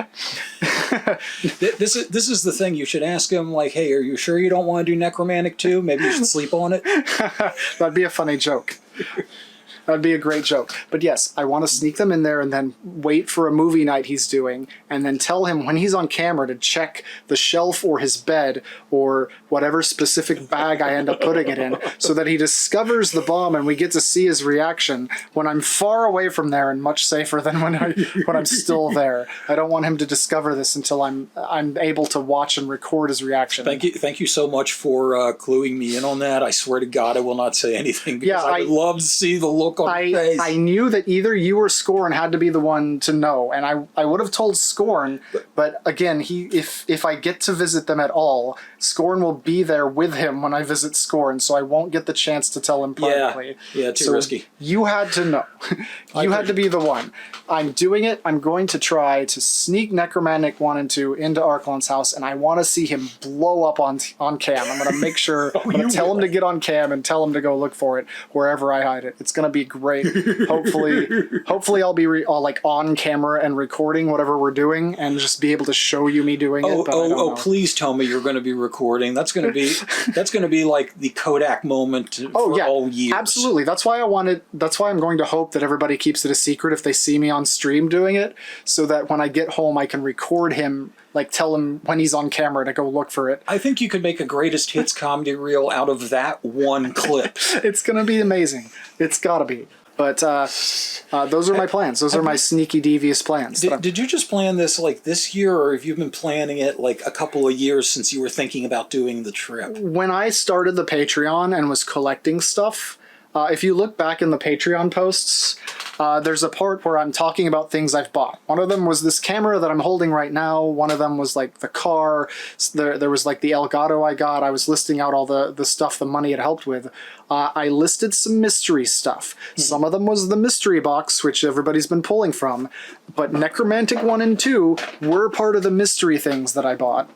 This is the thing. You should ask him, like, hey, are you sure you don't want to do Necromantic 2? Maybe you should sleep on it. That'd be a funny joke. That'd be a great joke. But yes, I want to sneak them in there and then wait for a movie night he's doing, and then tell him when he's on camera to check the shelf or his bed or whatever specific bag I end up putting it in, so that he discovers the bomb and we get to see his reaction when I'm far away from there and much safer than when I'm still there. I don't want him to discover this until I'm able to watch and record his reaction. Thank you so much for cluing me in on that. I swear to God, I will not say anything, because I would love to see the look on his face. I knew that either you or Scorn had to be the one to know, and I would have told Scorn, but again, if I get to visit them at all, Scorn will be there with him when I visit Scorn, so I won't get the chance to tell him privately. Yeah, too risky. You had to know. You had to be the one. I'm doing it. I'm going to try to sneak Necromantic 1 and 2 into Arklon's house, and I want to see him blow up on cam. I'm going to make sure, I'm going to tell him to get on cam and tell him to go look for it wherever I hide it. It's going to be great. Hopefully I'll be all like on camera and recording whatever we're doing and just be able to show you me doing it. But I don't know. Please tell me you're going to be recording. That's going to be like the Kodak moment for all years. Absolutely. That's why I'm going to hope that everybody keeps it a secret if they see me on stream doing it, so that when I get home I can record him, like tell him when he's on camera to go look for it. I think you could make a greatest hits comedy reel out of that one clip. It's going to be amazing. It's got to be. But those are my plans. Those are my sneaky, devious plans. Did you just plan this like this year, or have you been planning it like a couple of years since you were thinking about doing the trip? When I started the Patreon and was collecting stuff, if you look back in the Patreon posts, there's a part where I'm talking about things I've bought. One of them was this camera that I'm holding right now. One of them was like the car. There was like the Elgato I got. I was listing out all the stuff the money had helped with. I listed some mystery stuff. Some of them was the mystery box, which everybody's been pulling from. But Necromantic 1 and 2 were part of the mystery things that I bought.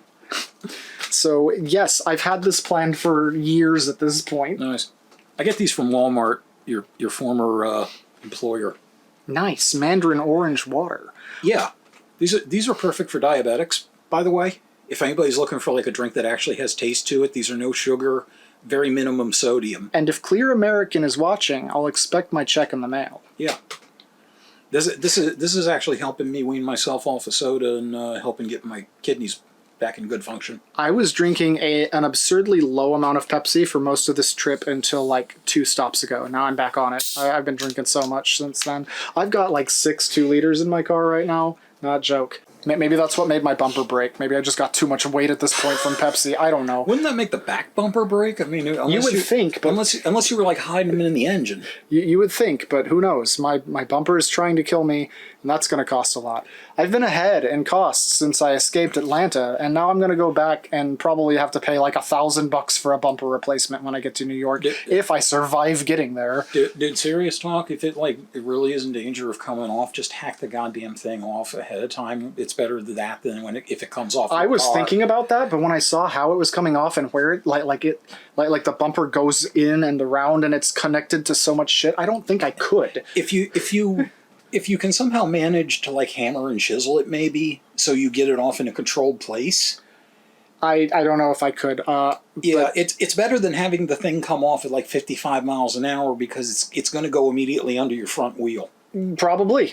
So yes, I've had this planned for years at this point. Nice. I get these from Walmart, your former employer. Nice. Mandarin orange water. Yeah. These are perfect for diabetics, by the way. If anybody's looking for like a drink that actually has taste to it, these are no sugar, very minimum sodium. And if Clear American is watching, I'll expect my check in the mail. Yeah. This is actually helping me wean myself off of soda and helping get my kidneys back in good function. I was drinking an absurdly low amount of Pepsi for most of this trip until like 2 stops ago. Now I'm back on it. I've been drinking so much since then. I've got like 6 2-liters in my car right now. Not a joke. Maybe that's what made my bumper break. Maybe I just got too much weight at this point from Pepsi. I don't know. Wouldn't that make the back bumper break? I mean, you would think, but unless you were like hiding them in the engine. You would think, but who knows? My bumper is trying to kill me, and that's going to cost a lot. I've been ahead in costs since I escaped Atlanta, and now I'm going to go back and probably have to pay like $1,000 for a bumper replacement when I get to New York, if I survive getting there. Dude, serious talk, if it really is in danger of coming off, just hack the goddamn thing off ahead of time. It's better that than if it comes off. I was thinking about that, but when I saw how it was coming off and where it like the bumper goes in and around and it's connected to so much shit, I don't think I could. If you can somehow manage to like hammer and chisel it, maybe, so you get it off in a controlled place. I don't know if I could. It's better than having the thing come off at like 55 miles an hour, because it's going to go immediately under your front wheel. Probably.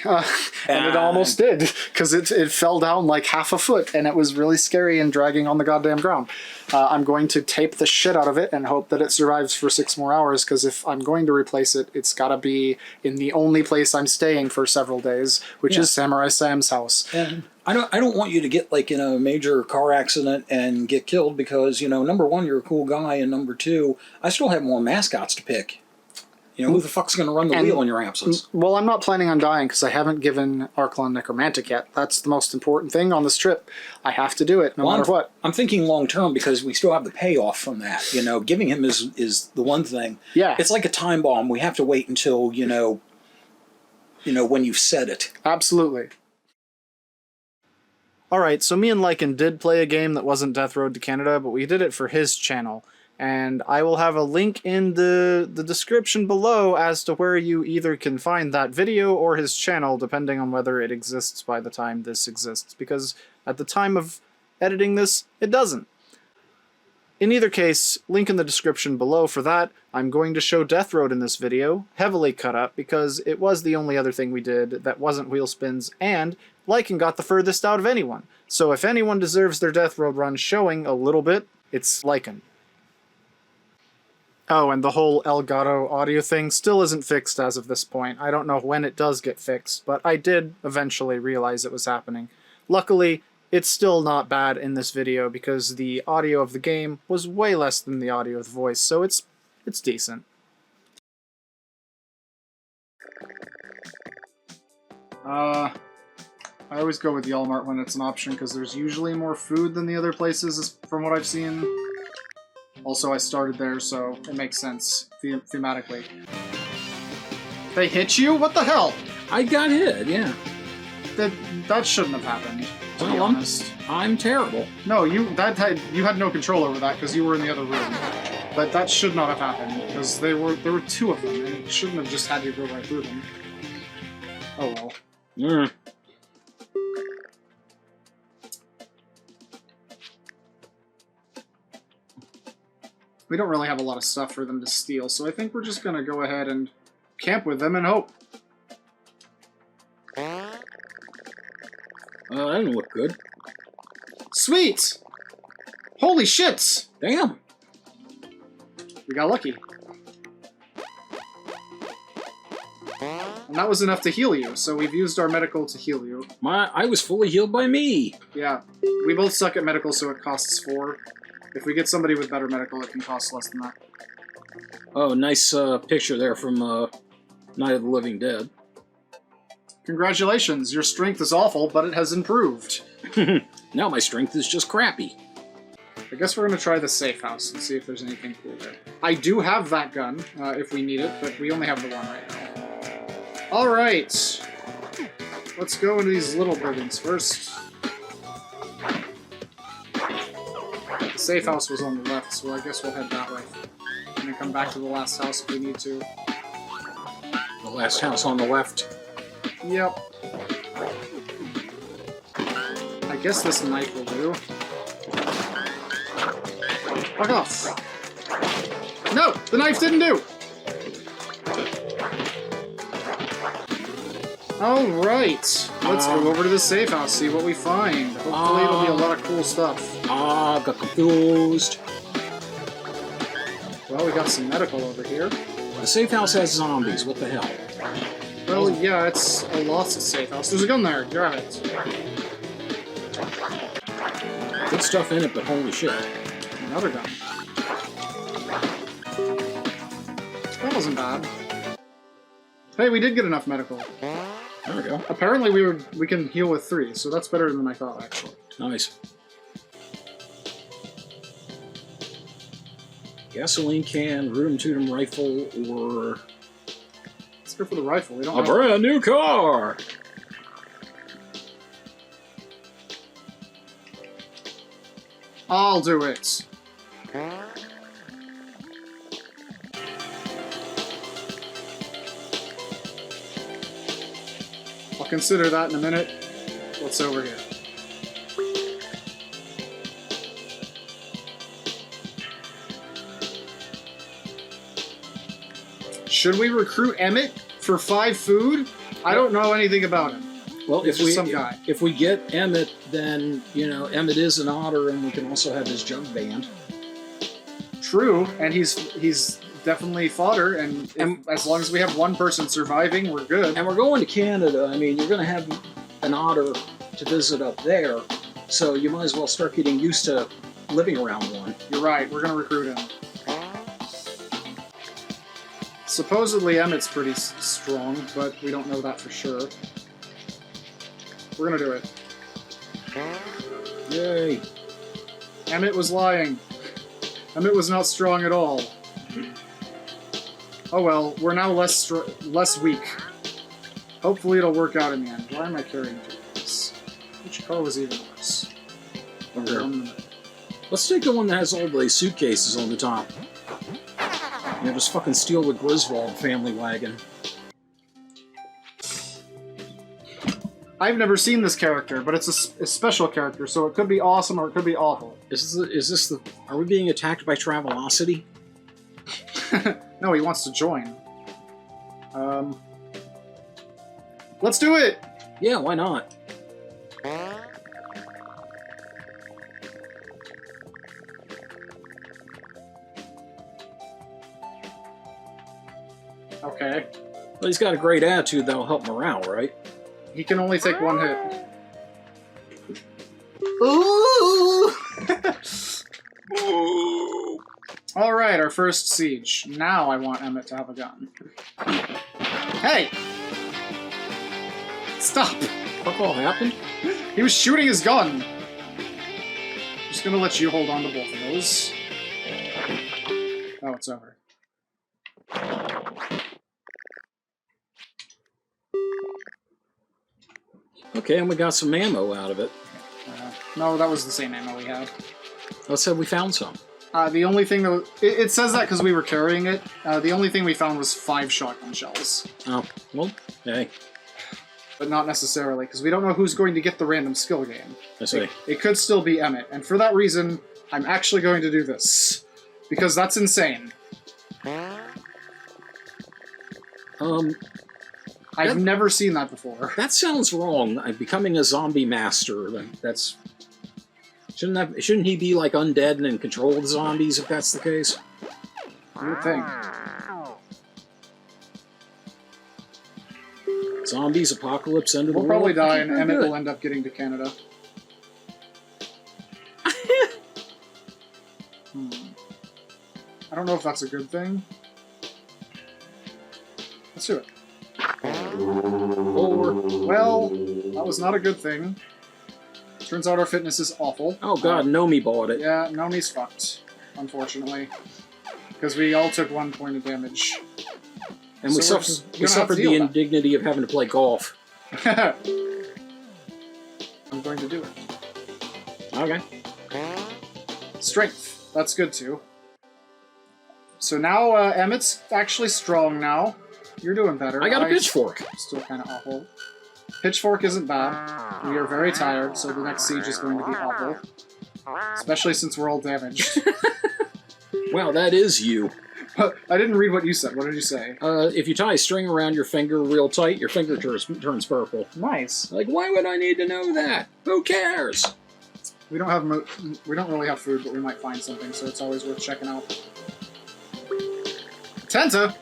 And it almost did, because it fell down like half a foot, and it was really scary and dragging on the goddamn ground. I'm going to tape the shit out of it and hope that it survives for 6 more hours, because if I'm going to replace it, it's got to be in the only place I'm staying for several days, which is Samurai Sam's house. And I don't want you to get like in a major car accident and get killed, because, number one, you're a cool guy, and number two, I still have more mascots to pick. Who the fuck's going to run the wheel in your absence? Well, I'm not planning on dying, because I haven't given Arklon Necromantic yet. That's the most important thing on this trip. I have to do it, no matter what. I'm thinking long term, because we still have the payoff from that. Giving him is the one thing. Yeah. It's like a time bomb. We have to wait until, when you've said it. Absolutely. Alright, so me and Lycan did play a game that wasn't Death Road to Canada, but we did it for his channel. And I will have a link in the description below as to where you either can find that video or his channel, depending on whether it exists by the time this exists, because at the time of editing this, it doesn't. In either case, link in the description below for that. I'm going to show Death Road in this video, heavily cut up, because it was the only other thing we did that wasn't wheel spins, and Lycan got the furthest out of anyone. So if anyone deserves their Death Road run showing a little bit, it's Lycan. Oh, and the whole Elgato audio thing still isn't fixed as of this point. I don't know when it does get fixed, but I did eventually realize it was happening. Luckily, it's still not bad in this video, because the audio of the game was way less than the audio of the voice, so it's decent. I always go with Walmart when it's an option, because there's usually more food than the other places, from what I've seen. Also, I started there, so it makes sense, thematically. They hit you? What the hell? I got hit, yeah. that shouldn't have happened, to be Well, honest. I'm terrible. No, you had no control over that because you were in the other room. But that should not have happened because there were two of them, and it shouldn't have just had you go right through them. Oh well. Mm. We don't really have a lot of stuff for them to steal, so I think we're just gonna go ahead and camp with them and hope. That didn't look good. Sweet! Holy shit! Damn. We got lucky. And that was enough to heal you, so we've used our medical to heal you. I was fully healed by me. Yeah. We both suck at medical, so it costs 4. If we get somebody with better medical, it can cost less than that. Oh, nice picture there from Night of the Living Dead. Congratulations, your strength is awful, but it has improved. Now my strength is just crappy. I guess we're going to try the safe house and see if there's anything cool there. I do have that gun, if we need it, but we only have the one right now. Alright. Let's go into these little buildings first. The safe house was on the left, so I guess we'll head that way. And then come back to the last house if we need to. The last house on the left. Yep. I guess this knife will do. Fuck off! No! The knife didn't do! Alright! Let's go over to the safe house, see what we find. Hopefully it'll be a lot of cool stuff. Ah, got confused. Well, we got some medical over here. The safe house has zombies, what the hell? Well, yeah, it's a lost safe house. There's a gun there, grab it. Good stuff in it, but holy shit. Another gun. That wasn't bad. Hey, we did get enough medical. There we go. Apparently we can heal with 3, so that's better than I thought, actually. Nice. Gasoline can, Rudum rifle, or Let's go for the rifle. We don't a have... brand new car! I'll do it. I'll consider that in a minute. What's over here? Should we recruit Emmett for 5 food? I don't know anything about him. Well, He's just some guy. if we get Emmett, then, you know, Emmett is an otter, and we can also have his jug band. True, and he's definitely fodder, and as long as we have one person surviving, we're good. And we're going to Canada. I mean, you're going to have an otter to visit up there, so you might as well start getting used to living around one. You're right, we're gonna recruit him. Supposedly Emmett's pretty strong, but we don't know that for sure. We're gonna do it. Yay. Emmett was lying. Emmett was not strong at all. Oh well, we're now less weak. Hopefully it'll work out in the end. Why am I carrying this? Which car was even worse? Over here. Let's take the one that has all the suitcases on the top. You know, just fucking steal the Griswold family wagon. I've never seen this character, but it's a special character, so it could be awesome or it could be awful. Is this the... Are we being attacked by Travelocity? No, he wants to join. Let's do it! Yeah, why not? Okay. Well, he's got a great attitude that'll help morale, right? He can only take 1 hit. Ooh! Alright, our first siege. Now I want Emmett to have a gun. Hey! Stop! What all happened? He was shooting his gun! Just gonna let you hold on to both of those. Oh, it's over. Okay, and we got some ammo out of it. No, that was the same ammo we had. Let's say we found some. The only thing that it says that because we were carrying it. The only thing we found was 5 shotgun shells. Oh, well, hey. But not necessarily, because we don't know who's going to get the random skill gain. I see. It could still be Emmett, and for that reason, I'm actually going to do this. Because that's insane. I've never seen that before. That sounds wrong. I'm becoming a zombie master. That's... Shouldn't he be, like, undead and in control of the zombies, if that's the case? You would think. Zombies, apocalypse, end of the We'll world. probably die, and Emmett good. will end up getting to Canada. I don't know if that's a good thing. Let's do it. Or... Well, that was not a good thing. Turns out our fitness is awful. Oh god, Nomi bought it. Yeah, Nomi's fucked, unfortunately. Because we all took 1 point of damage. And we So suffered the indignity of having to play golf. I'm going to do it. Okay. Strength. That's good too. So now Emmett's actually strong now. You're doing better. I got a pitchfork. Still kind of awful. Pitchfork isn't bad. We are very tired, so the next siege is going to be awful. Especially since we're all damaged. Wow, that is you. I didn't read what you said. What did you say? If you tie a string around your finger real tight, your finger turns purple. Nice. Like, why would I need to know that? Who cares? We don't have we don't really have food, but we might find something, so it's always worth checking out. Tenta.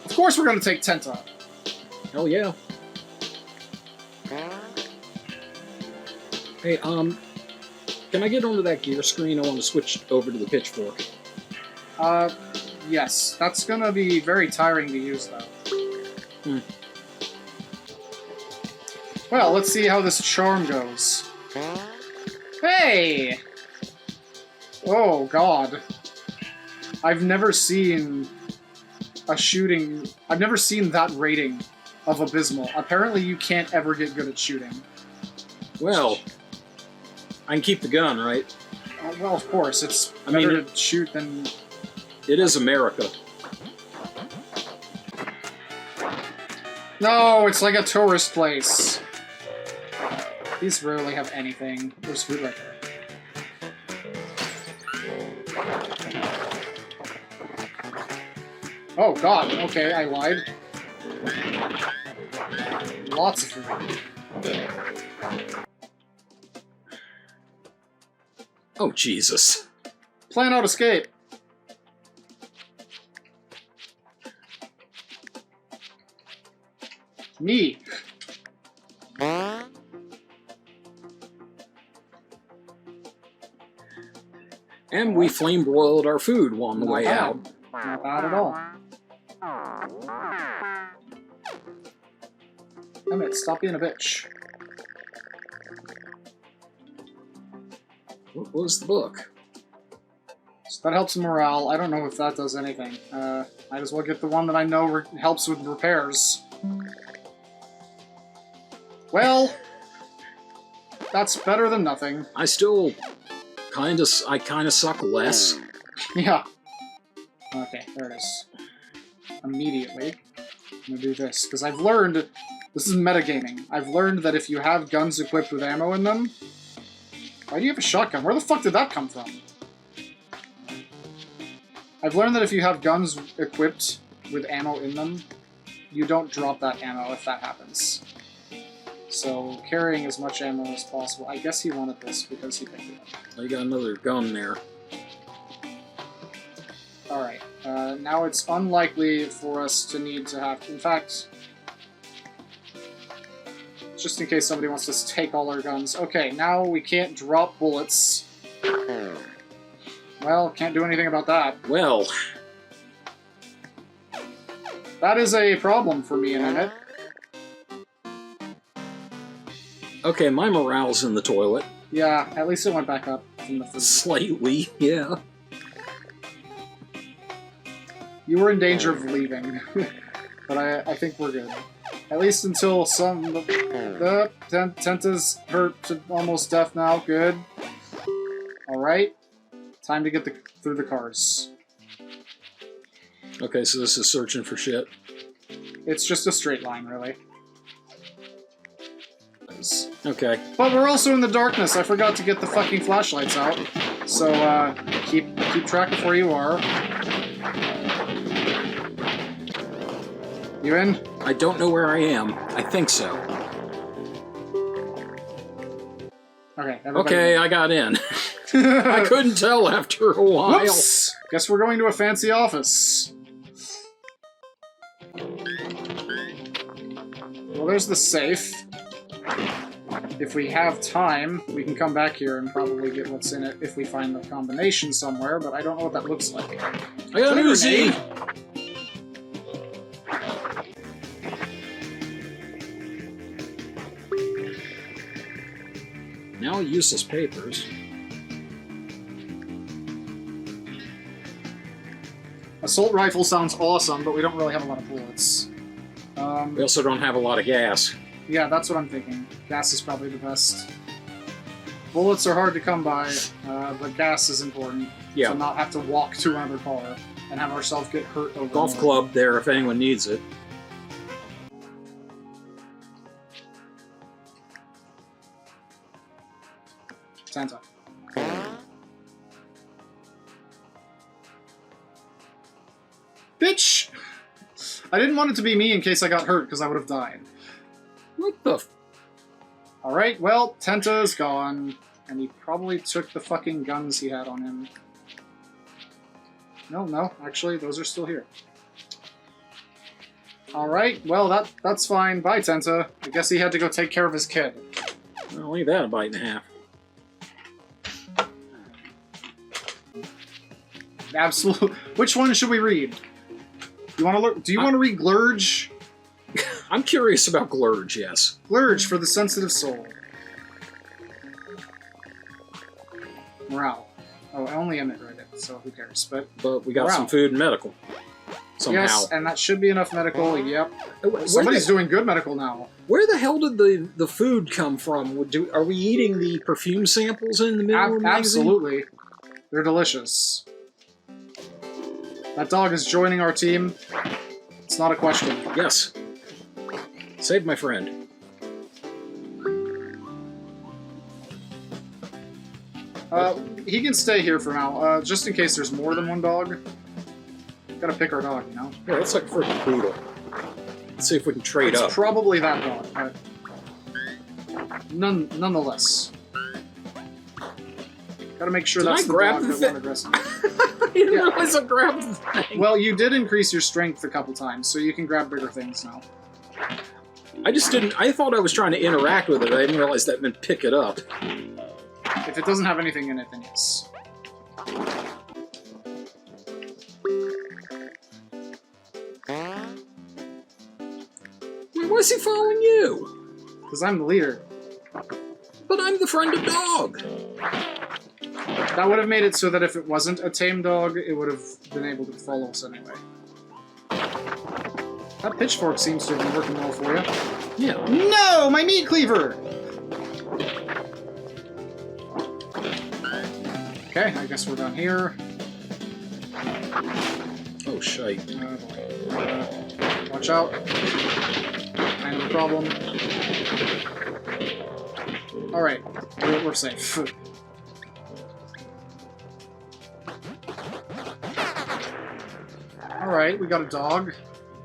Of course, we're going to take Tenta. Hell yeah. Hey, can I get onto that gear screen? I want to switch over to the pitchfork. Yes. That's gonna be very tiring to use, though. Well, let's see how this charm goes. Hey! Oh, God. I've never seen a shooting... I've never seen that rating of Abysmal. Apparently you can't ever get good at shooting. Well, I can keep the gun, right? Well, of course. It's better to shoot than... It is America. No, it's like a tourist place. These rarely have anything. There's food right there. Oh, God. Okay, I lied. Lots of food. Oh, Jesus. Plan out escape. Me. And we flame broiled our food on the way out. Not bad at all. Emmett, stop being a bitch. What was the book? So that helps morale. I don't know if that does anything. Might as well get the one that I know helps with repairs. Well, that's better than nothing. I still kind of suck less. Yeah. Okay, there it is. Immediately. I'm gonna do this, because I've learned... This is metagaming. I've learned that if you have guns equipped with ammo in them... Why do you have a shotgun? Where the fuck did that come from? I've learned that if you have guns equipped with ammo in them, you don't drop that ammo if that happens. So, carrying as much ammo as possible. I guess he wanted this because he picked it up. I got another gun there. Alright, now it's unlikely for us to need to have... In fact, just in case somebody wants to take all our guns. Okay, now we can't drop bullets. Well, can't do anything about that. Well... That is a problem for me and Emmett. Okay, my morale's in the toilet. Yeah, at least it went back up from the food. Slightly, yeah. You were in danger of leaving, but I think we're good. At least until Tenta's hurt to almost death now. Good. Alright. Time to get through the cars. Okay, so this is searching for shit. It's just a straight line, really. Okay. But we're also in the darkness. I forgot to get the fucking flashlights out. So, keep track of where you are. You in? I don't know where I am. I think so. Okay, everybody. Okay, I got in. I couldn't tell after a while. Whoops! Guess we're going to a fancy office. Well, there's the safe. If we have time, we can come back here and probably get what's in it if we find the combination somewhere, but I don't know what that looks like. I got an Uzi! Now useless papers. Assault rifle sounds awesome, but we don't really have a lot of bullets. We also don't have a lot of gas. Yeah, that's what I'm thinking. Gas is probably the best. Bullets are hard to come by, but gas is important. Yeah. To not have to walk to another car and have ourselves get hurt over Golf club there if anyone needs it. Santa. Bitch! I didn't want it to be me in case I got hurt, because I would have died. What the f... Alright, well, Tenta's gone. And he probably took the fucking guns he had on him. No, actually, those are still here. Alright, well, that's fine. Bye, Tenta. I guess he had to go take care of his kid. Well, leave that a bite and a half. Absolutely. Which one should we read? You want to look? Do you want to read Glurge? I'm curious about Glurge, yes. Glurge for the sensitive soul. Morale. Oh, only Emmett read it, so who cares? But we got morale. some food and medical. Somehow. Yes, and that should be enough medical. Yep. Where Somebody's doing good medical now. Where the hell did the food come from? Are we eating the perfume samples in the middle of the magazine? Absolutely. They're delicious. That dog is joining our team. It's not a question. Yes. Save my friend. He can stay here for now, just in case there's more than one dog. Gotta pick our dog, you know? Yeah, let's look for a poodle. Let's see if we can trade up. It's probably that dog, but nonetheless. Gotta make sure that's the dog that won't aggress him. I didn't realize I grabbed the thing. Well, you did increase your strength a couple times, so you can grab bigger things now. I just didn't... I thought I was trying to interact with it. I didn't realize that meant pick it up. If it doesn't have anything in it, then yes. Why is he following you? Because I'm the leader. But I'm the friend of dog. That would have made it so that if it wasn't a tame dog, it would have been able to follow us anyway. That pitchfork seems to have been working well for you. Yeah. No! My meat cleaver! Okay, I guess we're done here. Oh, shite. Watch out. Kind of a problem. Alright, we're safe. Alright, we got a dog.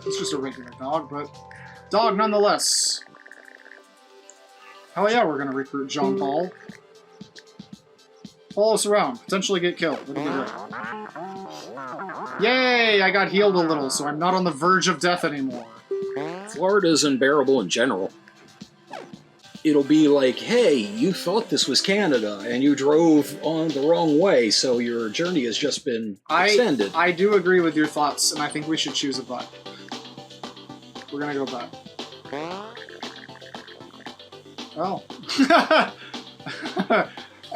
It's just a regular dog, but dog nonetheless. Hell yeah, we're gonna recruit Jean Paul. Follow us around, potentially get killed. That'd be great. Yay! I got healed a little, so I'm not on the verge of death anymore. Florida's unbearable in general. It'll be like, hey, you thought this was Canada, and you drove on the wrong way, so your journey has just been extended. I do agree with your thoughts, and I think we should choose a butt. We're gonna go butt. Oh.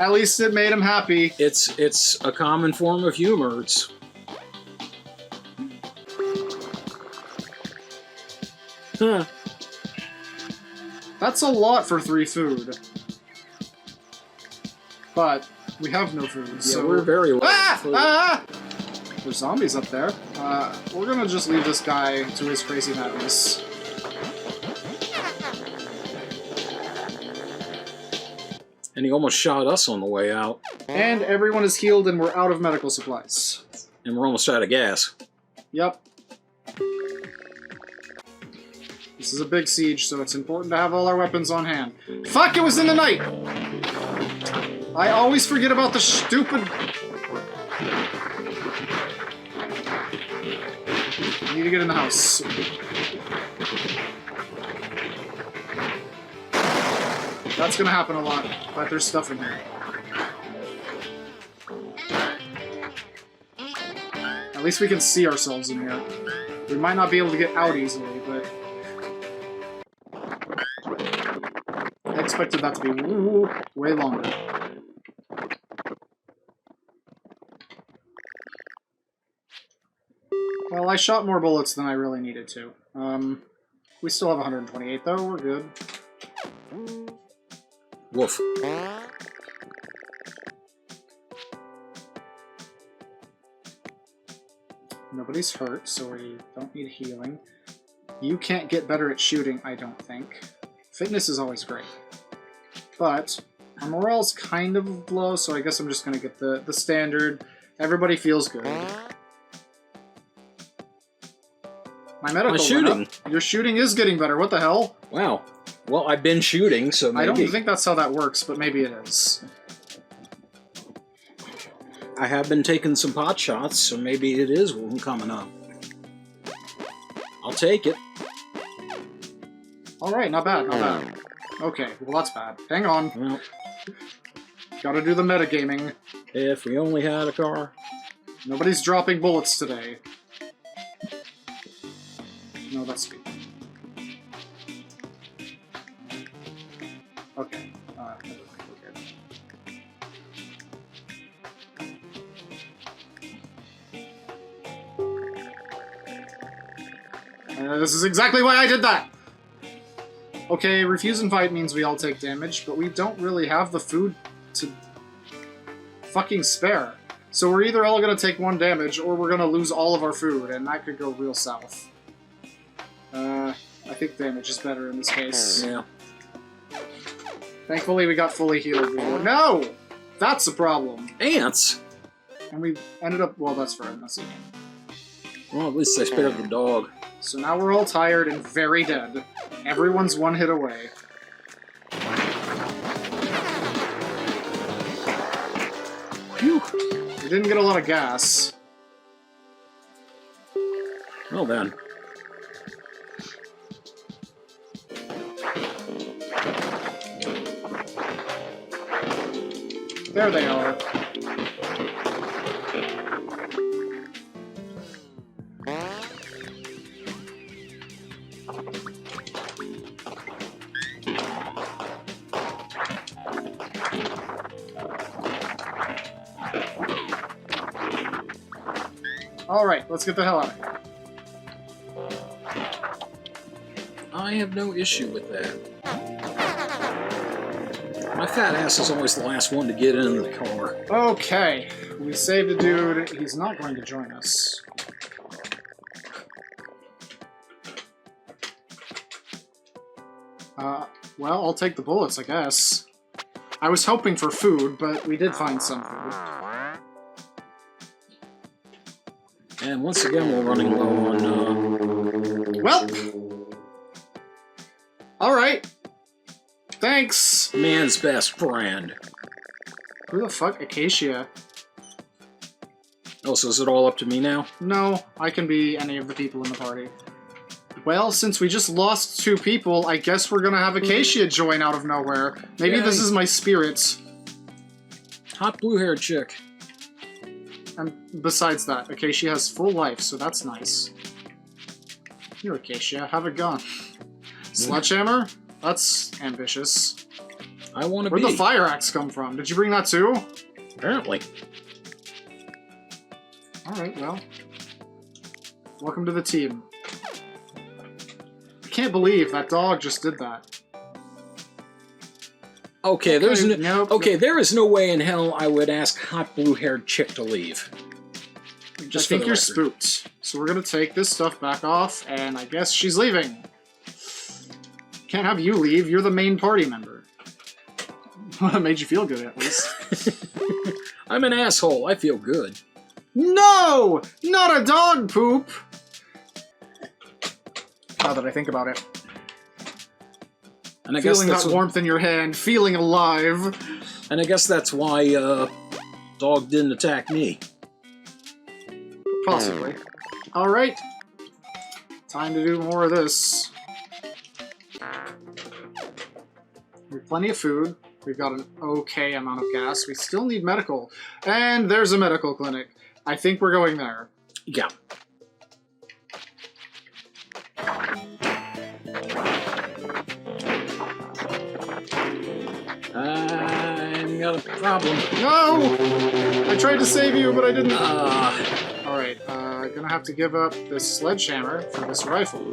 At least it made him happy. It's a common form of humor. It's... Huh. That's a lot for 3 food. But we have no food, Yeah, so we're very low on food. There's zombies up there. We're gonna just leave this guy to his crazy madness. And he almost shot us on the way out. And everyone is healed and we're out of medical supplies. And we're almost out of gas. Yep. This is a big siege, so it's important to have all our weapons on hand. Fuck, it was in the night! I always forget about the stupid... I need to get in the house. That's gonna happen a lot, but there's stuff in here. At least we can see ourselves in here. We might not be able to get out easily, but... I expected that to be way longer. Well, I shot more bullets than I really needed to. We still have 128 though, we're good. Woof. Nobody's hurt, so we don't need healing. You can't get better at shooting, I don't think. Fitness is always great. But our morale's kind of low, so I guess I'm just gonna get the standard. Everybody feels good. My medical shooting. Your shooting is getting better. What the hell? Wow. Well, I've been shooting, so maybe... I don't think that's how that works, but maybe it is. I have been taking some pot shots, so maybe it is coming up. I'll take it. Alright, not bad, not bad. Okay, well that's bad. Hang on. Well, gotta do the metagaming. if we only had a car. Nobody's dropping bullets today. No, that's speed. Okay. This is exactly why I did that! Okay, refuse and fight means we all take damage, but we don't really have the food to fucking spare. So we're either all gonna take 1 damage, or we're gonna lose all of our food, and that could go real south. I think damage is better in this case. Yeah. Thankfully we got fully healed before. No! That's the problem! Ants? And we ended up... Well, that's for messy. Well, at least I spared the dog. So now we're all tired and very dead. Everyone's 1 hit away. Phew! We didn't get a lot of gas. Well then. There they are. Alright, let's get the hell out of here. I have no issue with that. My fat ass is always the last one to get into the car. Okay, we saved a dude. He's not going to join us. Well, I'll take the bullets, I guess. I was hoping for food, but we did find some food. And once again, we're running low on, Well! Alright. Thanks! man's best friend. Who the fuck? Acacia? Oh, so is it all up to me now? No, I can be any of the people in the party. Well, since we just lost 2 people, I guess we're gonna have Acacia join out of nowhere. Maybe Yay. this is my spirit. Hot blue-haired chick. And besides that, Acacia has full life, so that's nice. Here, Acacia, have a gun. Sledgehammer? That's ambitious. I want to be. Where'd the fire axe come from? Did you bring that too? Apparently. Alright, well. Welcome to the team. I can't believe that dog just did that. Okay, there's no, nope. okay. There is no way in hell I would ask hot blue-haired chick to leave. Just think you're spooked. So we're gonna take this stuff back off, and I guess she's leaving. Can't have you leave. You're the main party member. Well, it made you feel good, at least. I'm an asshole. I feel good. No! Not a dog poop! Now that I think about it. And I guess Feeling that warmth in your hand, feeling alive. And I guess that's why dog didn't attack me. Possibly. Alright. Time to do more of this. We have plenty of food. We've got an okay amount of gas. We still need medical. And there's a medical clinic. I think we're going there. Yeah. I got a problem. No! I tried to save you, but I didn't. Alright, gonna have to give up this sledgehammer for this rifle.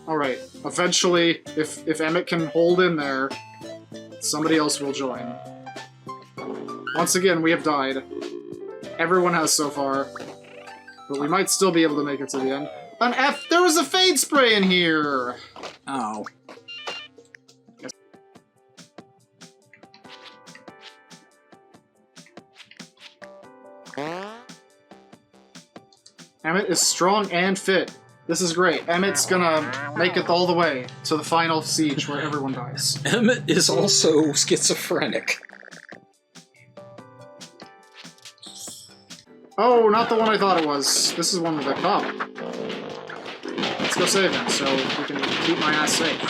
Alright, eventually, if Emmett can hold in there, somebody else will join. Once again, we have died. Everyone has so far. But we might still be able to make it to the end. An F! There was a fade spray in here! Oh. Emmett is strong and fit. This is great. Emmett's gonna make it all the way to the final siege where everyone dies. Emmett is also schizophrenic. Oh, not the one I thought it was. This is one with a cop. Let's go save him so we can keep my ass safe.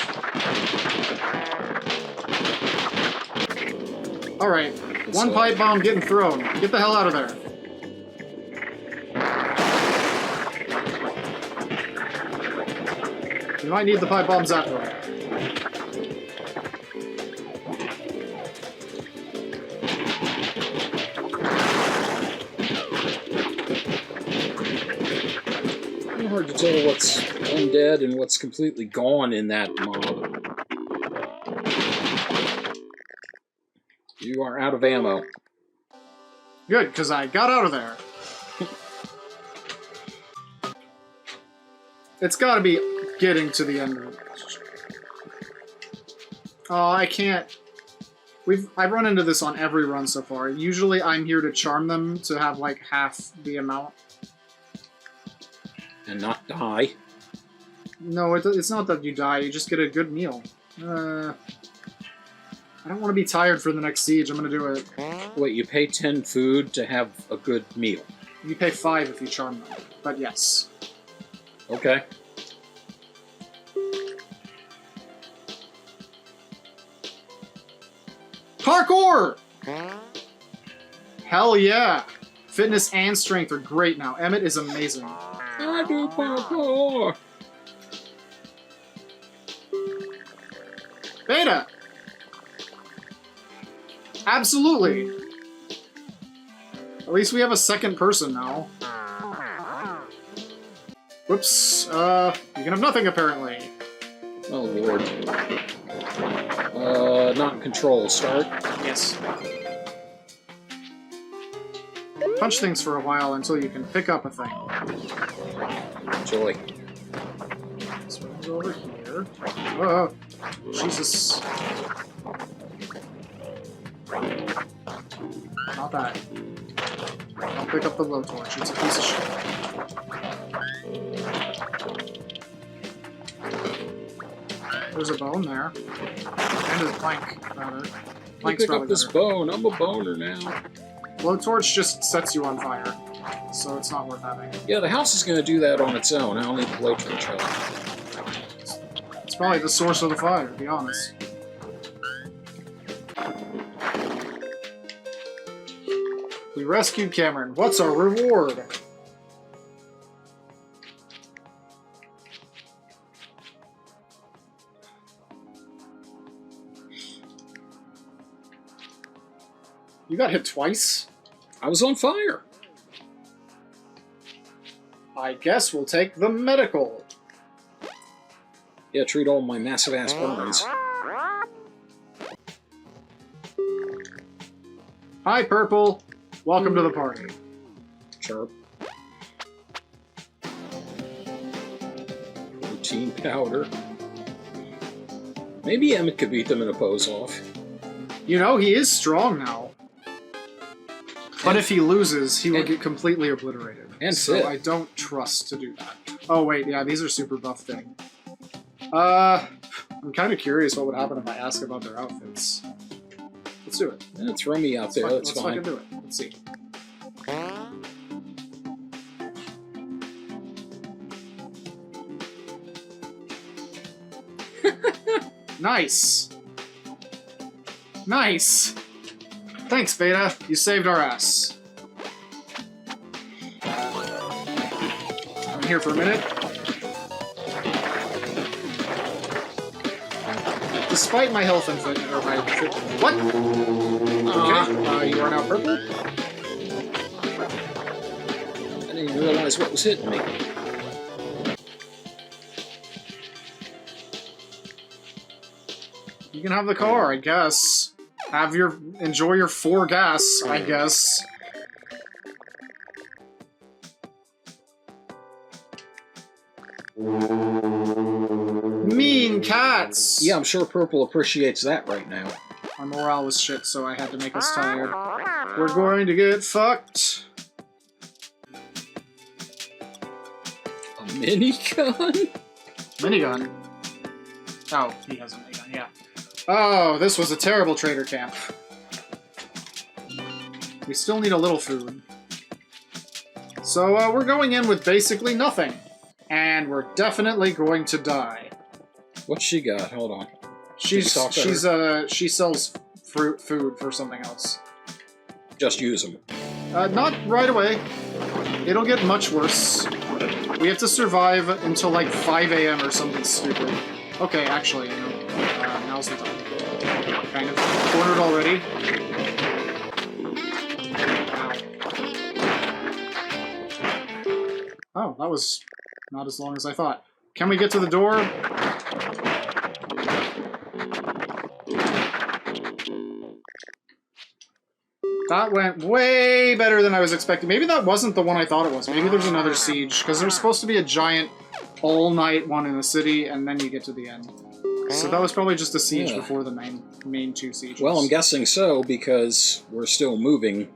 Alright, one pipe bomb getting thrown. Get the hell out of there. You might need the pipe bombs after all. It's hard to tell what's undead and what's completely gone in that mob. You are out of ammo. Good, because I got out of there. It's gotta be getting to the end of it. Oh, I can't. I've run into this on every run so far. Usually I'm here to charm them to have like half the amount. And not die. No, it's not that you die, you just get a good meal. I don't want to be tired for the next siege, I'm gonna do it. Wait, you pay 10 food to have a good meal? You pay 5 if you charm them, but yes. Okay. Parkour! Hell yeah! Fitness and strength are great now. Emmett is amazing. I do parkour! Beta! Absolutely! At least we have a second person now. Whoops, you can have nothing apparently. Oh lord. Not in control. Start? Yes. Punch things for a while until you can pick up a thing. Joy. This one's over here. Whoa. Jesus. Not that. Don't pick up the blowtorch, it's a piece of shit. There's a bone there. And a plank, rather. Plank's Pick up probably this better. bone. I'm a boner now. Blowtorch just sets you on fire, so it's not worth having. Yeah, the house is going to do that on its own. I don't need the blowtorch help. It's probably the source of the fire, to be honest. We rescued Cameron. What's our reward? You got hit twice? I was on fire. I guess we'll take the medical. Yeah, treat all my massive ass burns. Hi, Purple. Welcome to the party. Chirp. Protein powder. Maybe Emmett could beat them in a pose-off. You know, he is strong now. But if he loses, he will get completely obliterated. And so fit. I don't trust to do that. Oh, wait, yeah, these are super buff thing. I'm kind of curious what would happen if I ask about their outfits. Let's do it. Yeah, throw me out there, that's Let's fine. fucking do it. Let's see. Nice! Nice! Thanks, Beta. You saved our ass. I'm here for a minute. Despite my health and fitness, or my... What? Okay, you are now purple? I didn't even realize what was hitting me. You can have the car, I guess. Enjoy your 4 gas, I guess. Mean cats! Yeah, I'm sure Purple appreciates that right now. My morale was shit, so I had to make us tired. We're going to get fucked. A minigun? Minigun? Oh, he has a minigun, yeah. Oh, this was a terrible trader camp. We still need a little food. So, we're going in with basically nothing. And we're definitely going to die. What's she got? Hold on. She sells food for something else. Just use them. Not right away. It'll get much worse. We have to survive until like 5 a.m. or something stupid. Okay, actually, you know, now's the time. Kind of cornered already. Oh, that was not as long as I thought. Can we get to the door? That went way better than I was expecting. Maybe that wasn't the one I thought it was. Maybe there's another siege, because there's supposed to be a giant all-night one in the city, and then you get to the end. So that was probably just a siege before the main 2 sieges. Well, I'm guessing so, because we're still moving.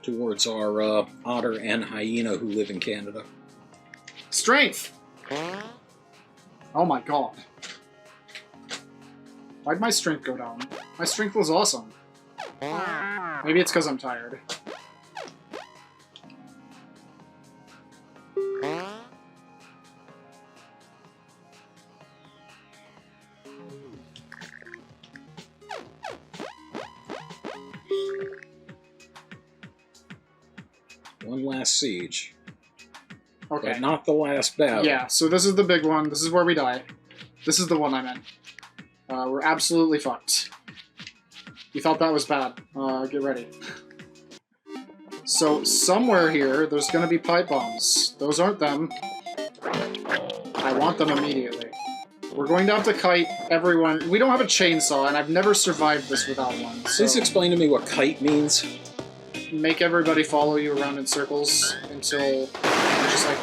Towards our otter and hyena who live in Canada. Strength! Oh my god. Why'd my strength go down? My strength was awesome. Maybe it's because I'm tired. One last siege. Okay. But not the last battle. Yeah, so this is the big one. This is where we die. This is the one I meant. We're absolutely fucked. You thought that was bad. Get ready. So, somewhere here, there's gonna be pipe bombs. Those aren't them. I want them immediately. We're going to have to kite everyone. We don't have a chainsaw, and I've never survived this without one. So Please explain to me what kite means. make everybody follow you around in circles until you just, like,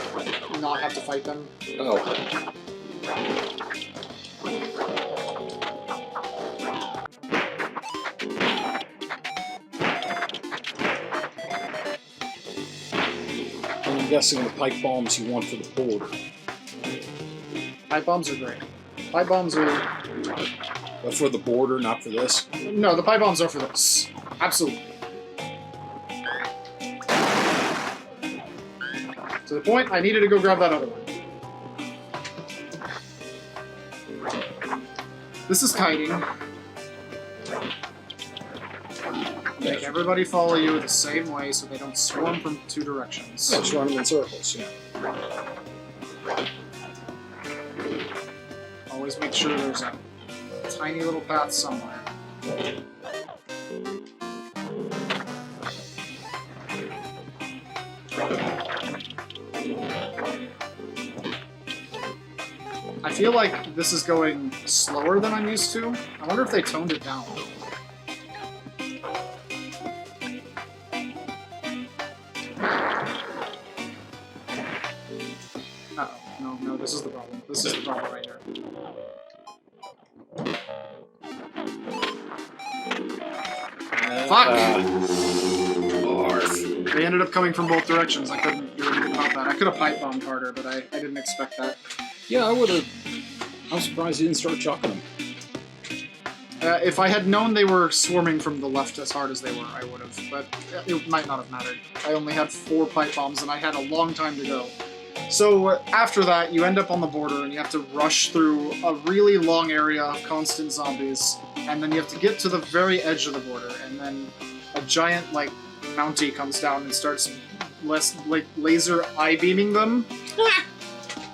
not have to fight them. Oh. I'm guessing the pipe bombs you want for the border. Pipe bombs are great. Pipe bombs are... But for the border, not for this? No, the pipe bombs are for this. Absolutely. To the point, I needed to go grab that other one. This is kiting. Make everybody follow you the same way so they don't swarm from 2 directions. Yeah, just run them in circles, yeah. Always make sure there's a tiny little path somewhere. feel like this is going slower than I'm used to. I wonder if they toned it down. Uh-oh. No, this is the problem. This is the problem right here. Fuck! They ended up coming from both directions. I couldn't do anything about that. I could have pipe bombed harder, but I didn't expect that. Yeah, I would have. I'm surprised you didn't start chucking them. If I had known they were swarming from the left as hard as they were, I would have. But it might not have mattered. I only had 4 pipe bombs, and I had a long time to go. So after that, you end up on the border, and you have to rush through a really long area of constant zombies, and then you have to get to the very edge of the border, and then a giant, like, Mountie comes down and starts laser eye-beaming them.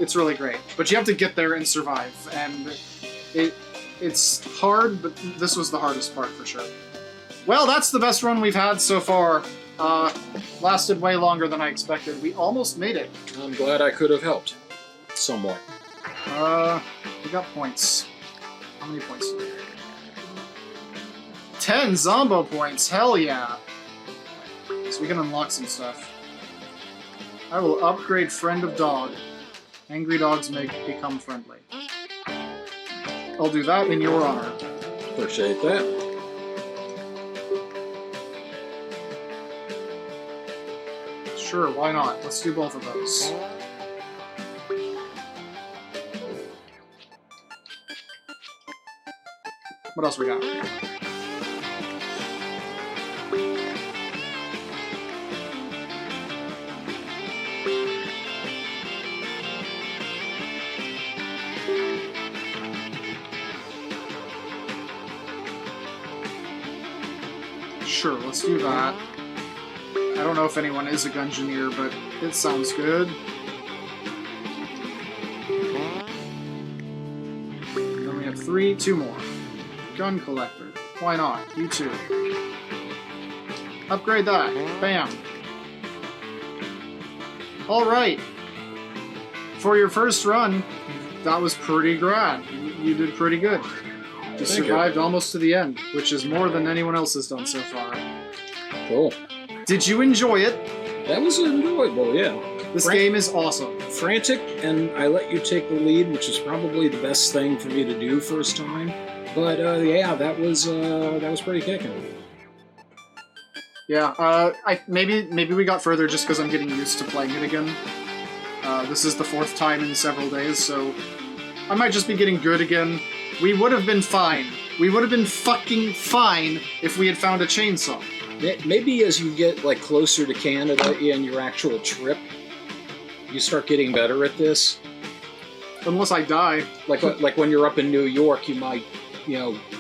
It's really great. But you have to get there and survive, and it's hard, but this was the hardest part for sure. Well, that's the best run we've had so far. Lasted way longer than I expected. We almost made it. I'm glad I could have helped. Somewhat. We got points. How many points do we get? 10 Zombo points! Hell yeah! So we can unlock some stuff. I will upgrade Friend of Dog. Angry dogs may become friendly. I'll do that in your honor. Appreciate that. Sure, why not? Let's do both of those. What else we got? Sure, let's do that. I don't know if anyone is a Gungeoneer, but it sounds good. Then we have 2 more. Gun Collector. Why not? You too. Upgrade that. Bam. Alright. For your first run, that was pretty grand. You did pretty good. You survived almost to the end, which is more than anyone else has done so far. Cool. Did you enjoy it? That was enjoyable, yeah. This game is awesome. Frantic, and I let you take the lead, which is probably the best thing for me to do first time. But yeah, that was pretty kicking. Yeah, maybe we got further just because I'm getting used to playing it again. This is the 4th time in several days, so I might just be getting good again. We would have been fine. We would have been fucking fine if we had found a chainsaw. Maybe as you get like closer to Canada in your actual trip, you start getting better at this. Unless I die. Like when you're up in New York, you might,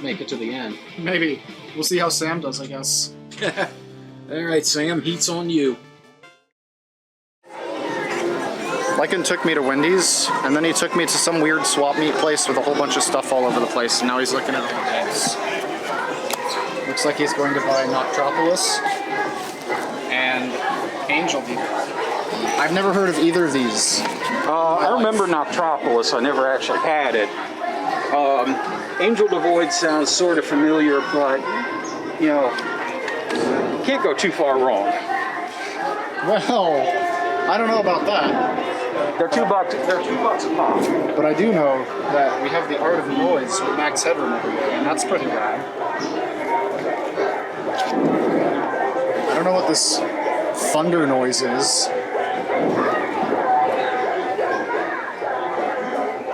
make it to the end. Maybe. We'll see how Sam does, I guess. Alright, Sam, heat's on you. Lycan took me to Wendy's, and then he took me to some weird swap meet place with a whole bunch of stuff all over the place, and now he's looking at all the games. Looks like he's going to buy Noctropolis and Angel Deep. I've never heard of either of these. I remember Noctropolis. I never actually had it. Angel Devoid sounds sort of familiar, but, can't go too far wrong. Well, I don't know about that. They're $2. They're $2 a pop. But I do know that we have the Art of Noise with Max Headroom over here, and that's pretty rad. I don't know what this thunder noise is.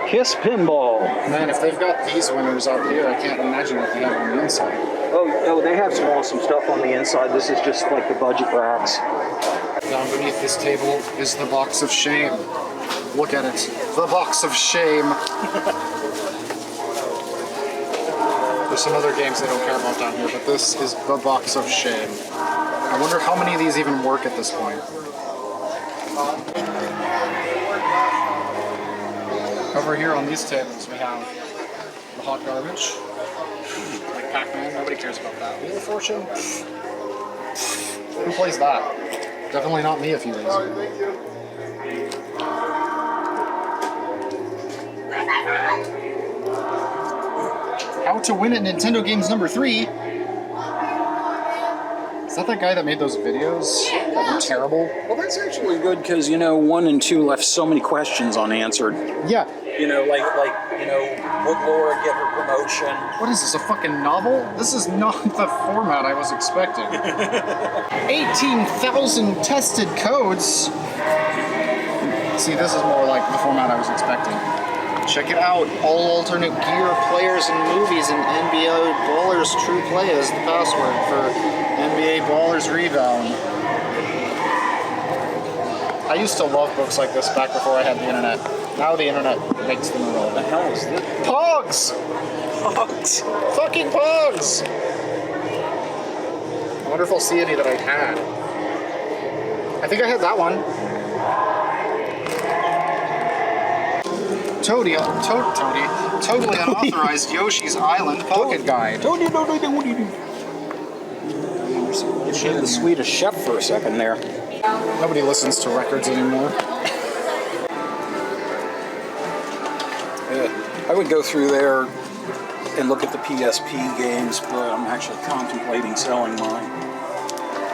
Kiss Pinball. Man, if they've got these winners out here, I can't imagine what they have on the inside. Oh, they have some awesome stuff on the inside. This is just like the budget racks. Down beneath this table is the box of shame. Look at it. The box of shame. There's some other games they don't care about down here, but this is the box of shame. I wonder how many of these even work at this point. Over here on these tables we have the hot garbage. Like Pac-Man, nobody cares about that. Wheel of Fortune? Who plays that? Definitely not me a few days ago. How to Win at Nintendo Games number 3. Is that guy that made those videos that were terrible? Well, that's actually good because, 1 and 2 left so many questions unanswered. Yeah. Would Laura get her promotion? What is this, a fucking novel? This is not the format I was expecting. 18,000 tested codes. See, this is more like the format I was expecting. Check it out. All alternate gear, players, and movies in NBA Ballers True Play is the password for NBA Ballers Rebound. I used to love books like this back before I had the internet. Now the internet makes them irrelevant. What the hell is this? Pogs! Pogs! Fucking Pogs! I wonder if I'll see any that I had. I think I had that one. Totally unauthorized Yoshi's Island Pocket Guide. You should have the Swedish Chef for a second there. Nobody listens to records anymore. I would go through there and look at the PSP games, but I'm actually contemplating selling mine.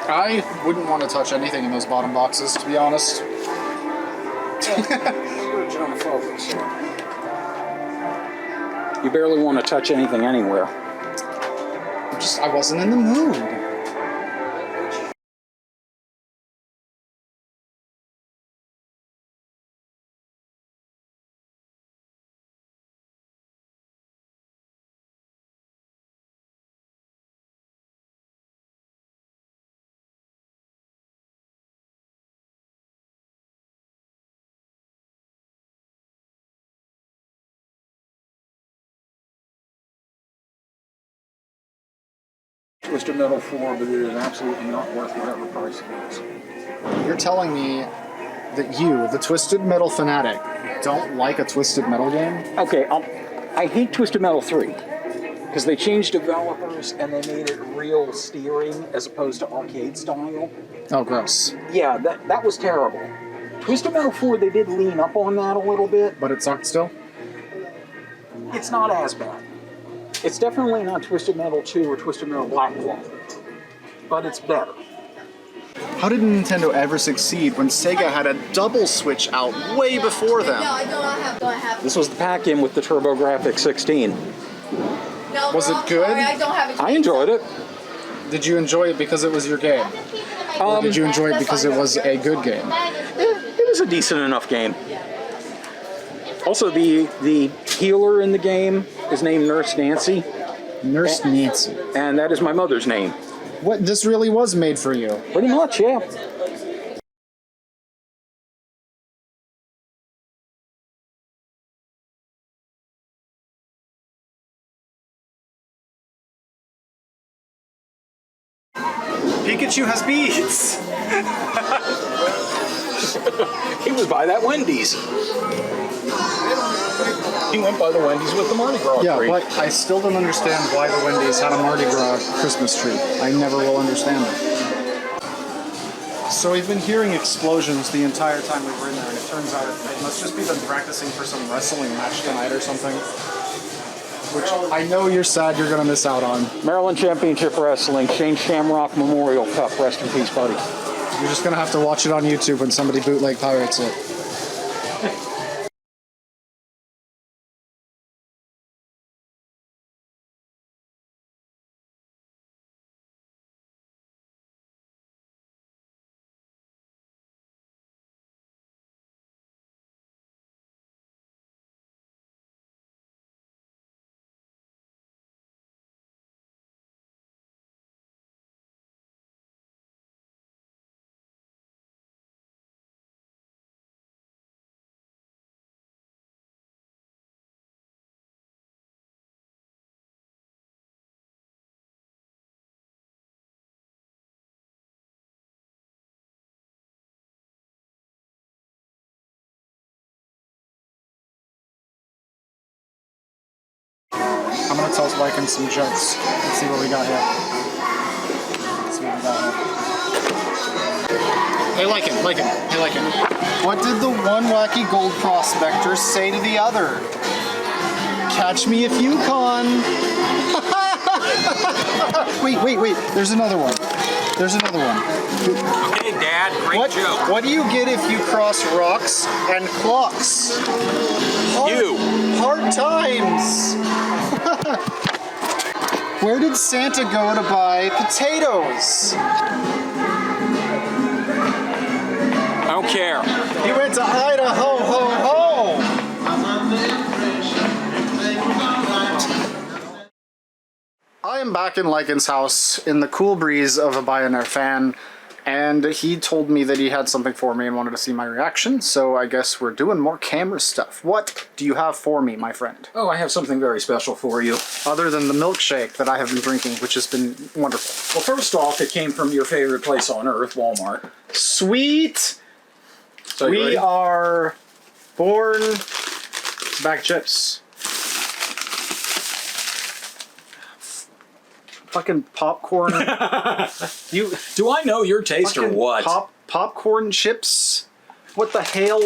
I wouldn't want to touch anything in those bottom boxes, to be honest. You're John Focus. You barely want to touch anything anywhere. I wasn't in the mood. Twisted Metal 4, but it is absolutely not worth whatever price it is. You're telling me that you, the Twisted Metal fanatic, don't like a Twisted Metal game? Okay, I hate Twisted Metal 3 because they changed developers and they made it real steering as opposed to arcade style. Oh, gross. Yeah, that was terrible. Twisted Metal 4, they did lean up on that a little bit. But it sucked still? It's not as bad. It's definitely not Twisted Metal 2 or Twisted Metal Blackwall, but it's better. How did Nintendo ever succeed when Sega had a double switch out way before them? No, I don't have. This was the pack-in with the TurboGrafx 16. No, Was it good? Sorry, I don't have it. I enjoyed it. Did you enjoy it because it was your game? Or did you enjoy it because it was a good game? It was a decent enough game. Also, the healer in the game is named Nurse Nancy. Nurse Nancy. And that is my mother's name. What? This really was made for you? Pretty much, yeah. Pikachu has beads! He was by that Wendy's. He went by the Wendy's with the Mardi Gras Yeah, tree. but I still don't understand why the Wendy's had a Mardi Gras Christmas tree. I never will understand it. So we've been hearing explosions the entire time we were in there, and it turns out it must just be them practicing for some wrestling match tonight or something. Which I know you're sad you're going to miss out on. Maryland Championship Wrestling, Shane Shamrock Memorial Cup. Rest in peace, buddy. You're just going to have to watch it on YouTube when somebody bootleg pirates it. I'm gonna tell Lycan some jokes. Let's see what we got here. Hey Lycan. What did the one wacky gold prospector say to the other? Catch me if you can. Wait. There's another one. Okay, Dad, great joke. What do you get if you cross rocks and clocks? Hard times. Where did Santa go to buy potatoes? I don't care. He went to Idaho, ho, ho. I am back in Lycan's house in the cool breeze of a Bionaire fan, and he told me that he had something for me and wanted to see my reaction, so I guess we're doing more camera stuff. What do you have for me, my friend? Oh, I have something very special for you. Other than the milkshake that I have been drinking, which has been wonderful. Well, first off, it came from your favorite place on earth, Walmart. Sweet! So We are born bag chips. Fucking popcorn. You Do I know your taste or fucking what? popcorn chips? What the hell?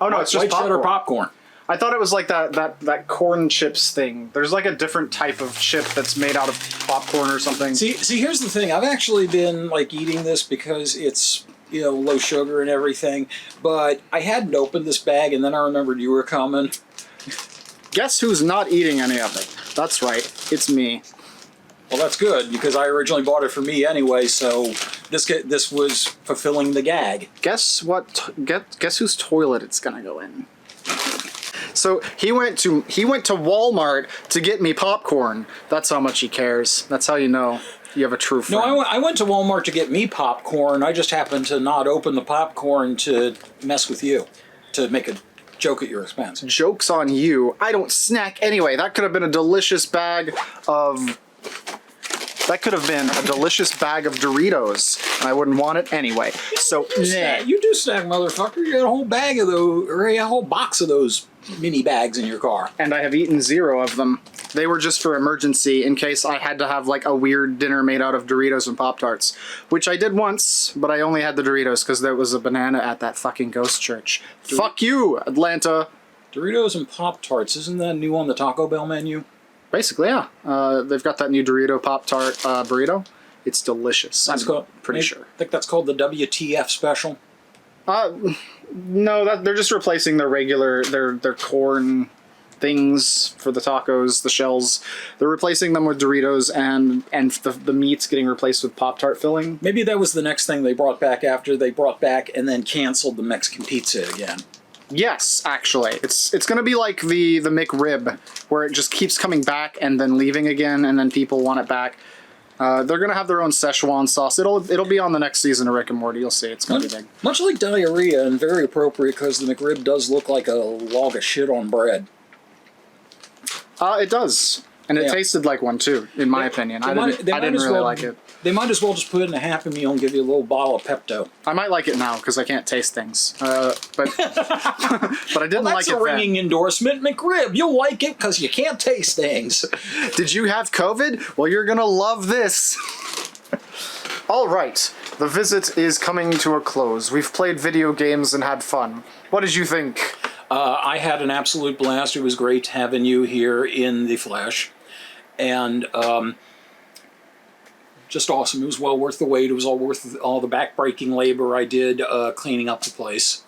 Oh no, it's just White cheddar popcorn. popcorn. I thought it was like that corn chips thing. There's like a different type of chip that's made out of popcorn or something. See, here's the thing. I've actually been like eating this because it's, you know, low sugar and everything. But I hadn't opened this bag, and then I remembered you were coming. Guess who's not eating any of it? That's right, it's me. Well, that's good because I originally bought it for me anyway. So this was fulfilling the gag. Guess what? Guess whose toilet it's gonna go in. So he went to Walmart to get me popcorn. That's how much he cares. That's how you know you have a true friend. No, I went to Walmart to get me popcorn. I just happened to not open the popcorn to mess with you, to make a joke at your expense. Joke's on you. I don't snack anyway. That could have been a delicious bag of... That could have been a delicious bag of Doritos, and I wouldn't want it anyway. So, nah. You do snack, motherfucker. You got a whole bag of those, or a whole box of those mini bags in your car. And I have eaten 0 of them. They were just for emergency in case I had to have like a weird dinner made out of Doritos and Pop-Tarts, which I did once, but I only had the Doritos because there was a banana at that fucking ghost church. Fuck you, Atlanta. Doritos and Pop-Tarts, isn't that new on the Taco Bell menu? Basically, yeah. They've got that new Dorito Pop-Tart burrito. It's delicious. I'm pretty sure. I think that's called the WTF special. No, they're just replacing their regular, their corn things for the tacos, the shells. They're replacing them with Doritos, and the meat's getting replaced with Pop-Tart filling. Maybe that was the next thing they brought back after they brought back and then canceled the Mexican pizza again. Yes, actually. It's going to be like the McRib, where it just keeps coming back and then leaving again, and then people want it back. They're going to have their own Szechuan sauce. It'll be on the next season of Rick and Morty. You'll see. It's going to be big. Much like diarrhea, and very appropriate because the McRib does look like a log of shit on bread. It does. And it tasted like one, too, in my opinion. I didn't really like it. They might as well just put it in a Happy Meal and give you a little bottle of Pepto. I might like it now, because I can't taste things. But but I didn't like it then. That's a ringing endorsement. McRib, you'll like it because you can't taste things. Did you have COVID? Well, you're going to love this. All right. The visit is coming to a close. We've played video games and had fun. What did you think? I had an absolute blast. It was great having you here in the flesh. And just awesome. It was well worth the wait. It was all worth all the back-breaking labor I did cleaning up the place.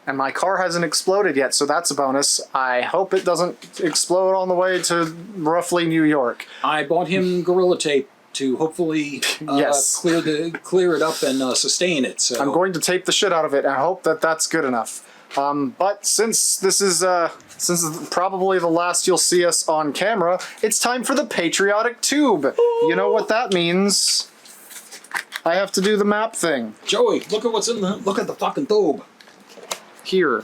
And my car hasn't exploded yet, so that's a bonus. I hope it doesn't explode on the way to roughly New York. I bought him Gorilla Tape to hopefully Yes. clear it up and sustain it. So I'm going to tape the shit out of it, and I hope that that's good enough. But since this is probably the last you'll see us on camera, it's time for the patriotic tube. You know what that means? I have to do the map thing. Joey, look at the fucking tube. Here.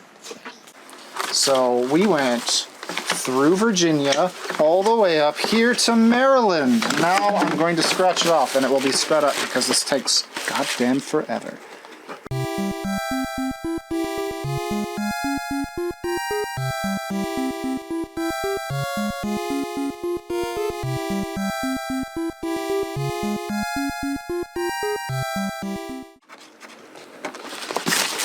So we went through Virginia all the way up here to Maryland. Now I'm going to scratch it off and it will be sped up because this takes goddamn forever.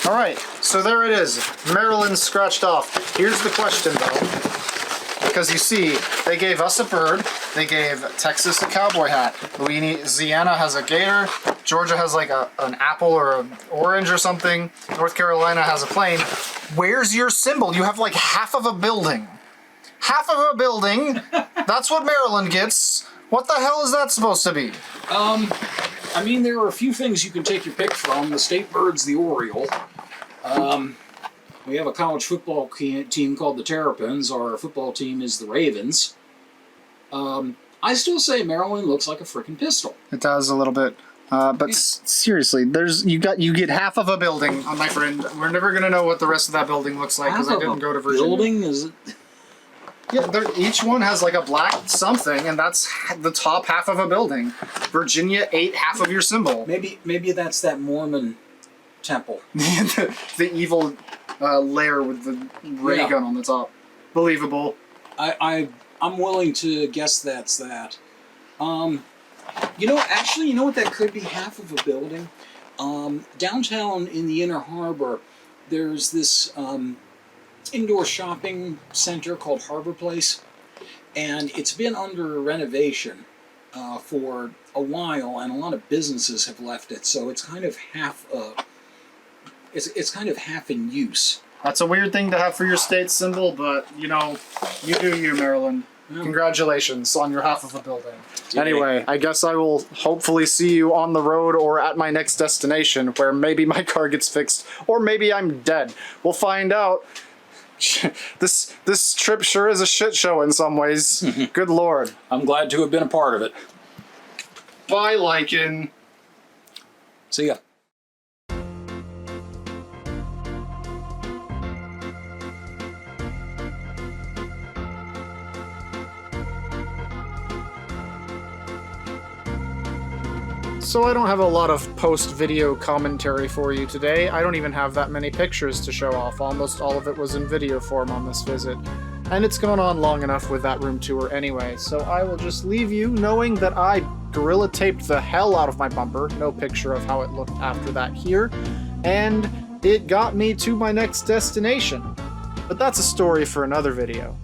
Alright, so there it is. Maryland scratched off. Here's the question though. because you see, they gave us a bird, they gave Texas a cowboy hat, Louisiana has a gator, Georgia has like an apple or an orange or something, North Carolina has a plane. Where's your symbol? You have like half of a building. Half of a building? That's what Maryland gets. What the hell is that supposed to be? I mean, there are a few things you can take your pick from. The state bird's the Oriole. We have a college football team called the Terrapins. Our football team is the Ravens. I still say Maryland looks like a freaking pistol. It does a little bit. But seriously, you get half of a building, my friend. We're never gonna know what the rest of that building looks like because I didn't go to Virginia. Building is it? Yeah, each one has like a black something, and that's the top half of a building. Virginia ate half of your symbol. Maybe that's that Mormon temple. the evil lair with the ray gun on the top. Believable. I'm willing to guess that's that. You know what that could be half of a building? Downtown in the Inner Harbor, there's this indoor shopping center called Harbor Place, and it's been under renovation for a while, and a lot of businesses have left it, so it's kind of half it's kind of half in use. That's a weird thing to have for your state symbol, but you know, you do you, Maryland. Congratulations on your half of a building. Anyway, I guess I will hopefully see you on the road or at my next destination where maybe my car gets fixed or maybe I'm dead. We'll find out. This trip sure is a shit show in some ways. Good lord. I'm glad to have been a part of it. Bye, Lycan. See ya. So I don't have a lot of post-video commentary for you today. I don't even have that many pictures to show off. Almost all of it was in video form on this visit. And it's gone on long enough with that room tour anyway, so I will just leave you knowing that I gorilla taped the hell out of my bumper. No picture of how it looked after that here. And it got me to my next destination. But that's a story for another video.